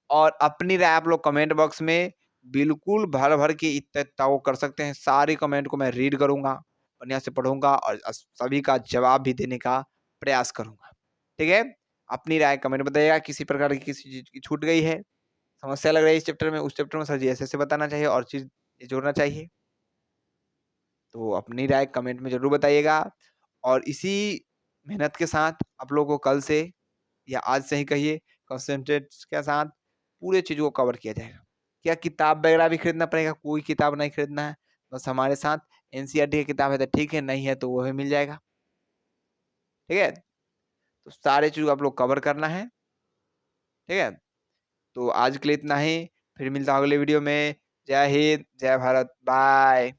और अपनी राय आप लोग कमेंट बॉक्स में बिल्कुल भर भर के इत्तेफाक कर सकते हैं, सारे कमेंट को मैं रीड करूंगा, बढ़िया से पढ़ूंगा और सभी का जवाब भी देने का प्रयास करूंगा। ठीक है, अपनी राय कमेंट बताइएगा, किसी प्रकार की किसी चीज की छूट गई है, समस्या लग रही है इस चैप्टर में, उस चैप्टर में सर जी ऐसे बताना चाहिए और चीज जोड़ना चाहिए, तो अपनी राय कमेंट में जरूर बताइएगा। और इसी मेहनत के साथ आप लोगों को कल से या आज से ही कहिए कंसंट्रेट के साथ पूरे चीज़ों को कवर किया जाएगा। क्या किताब वगैरह भी खरीदना पड़ेगा? कोई किताब नहीं खरीदना है, बस हमारे साथ एनसीईआरटी की किताब है तो ठीक है, नहीं है तो वो भी मिल जाएगा। ठीक है? तो सारे चीज़ आप लोग कवर करना है। ठीक है? तो आज के लिए इतना ही, फिर मिलता हूँ अगले वीडियो में। जय हिंद, जय भारत, बाय।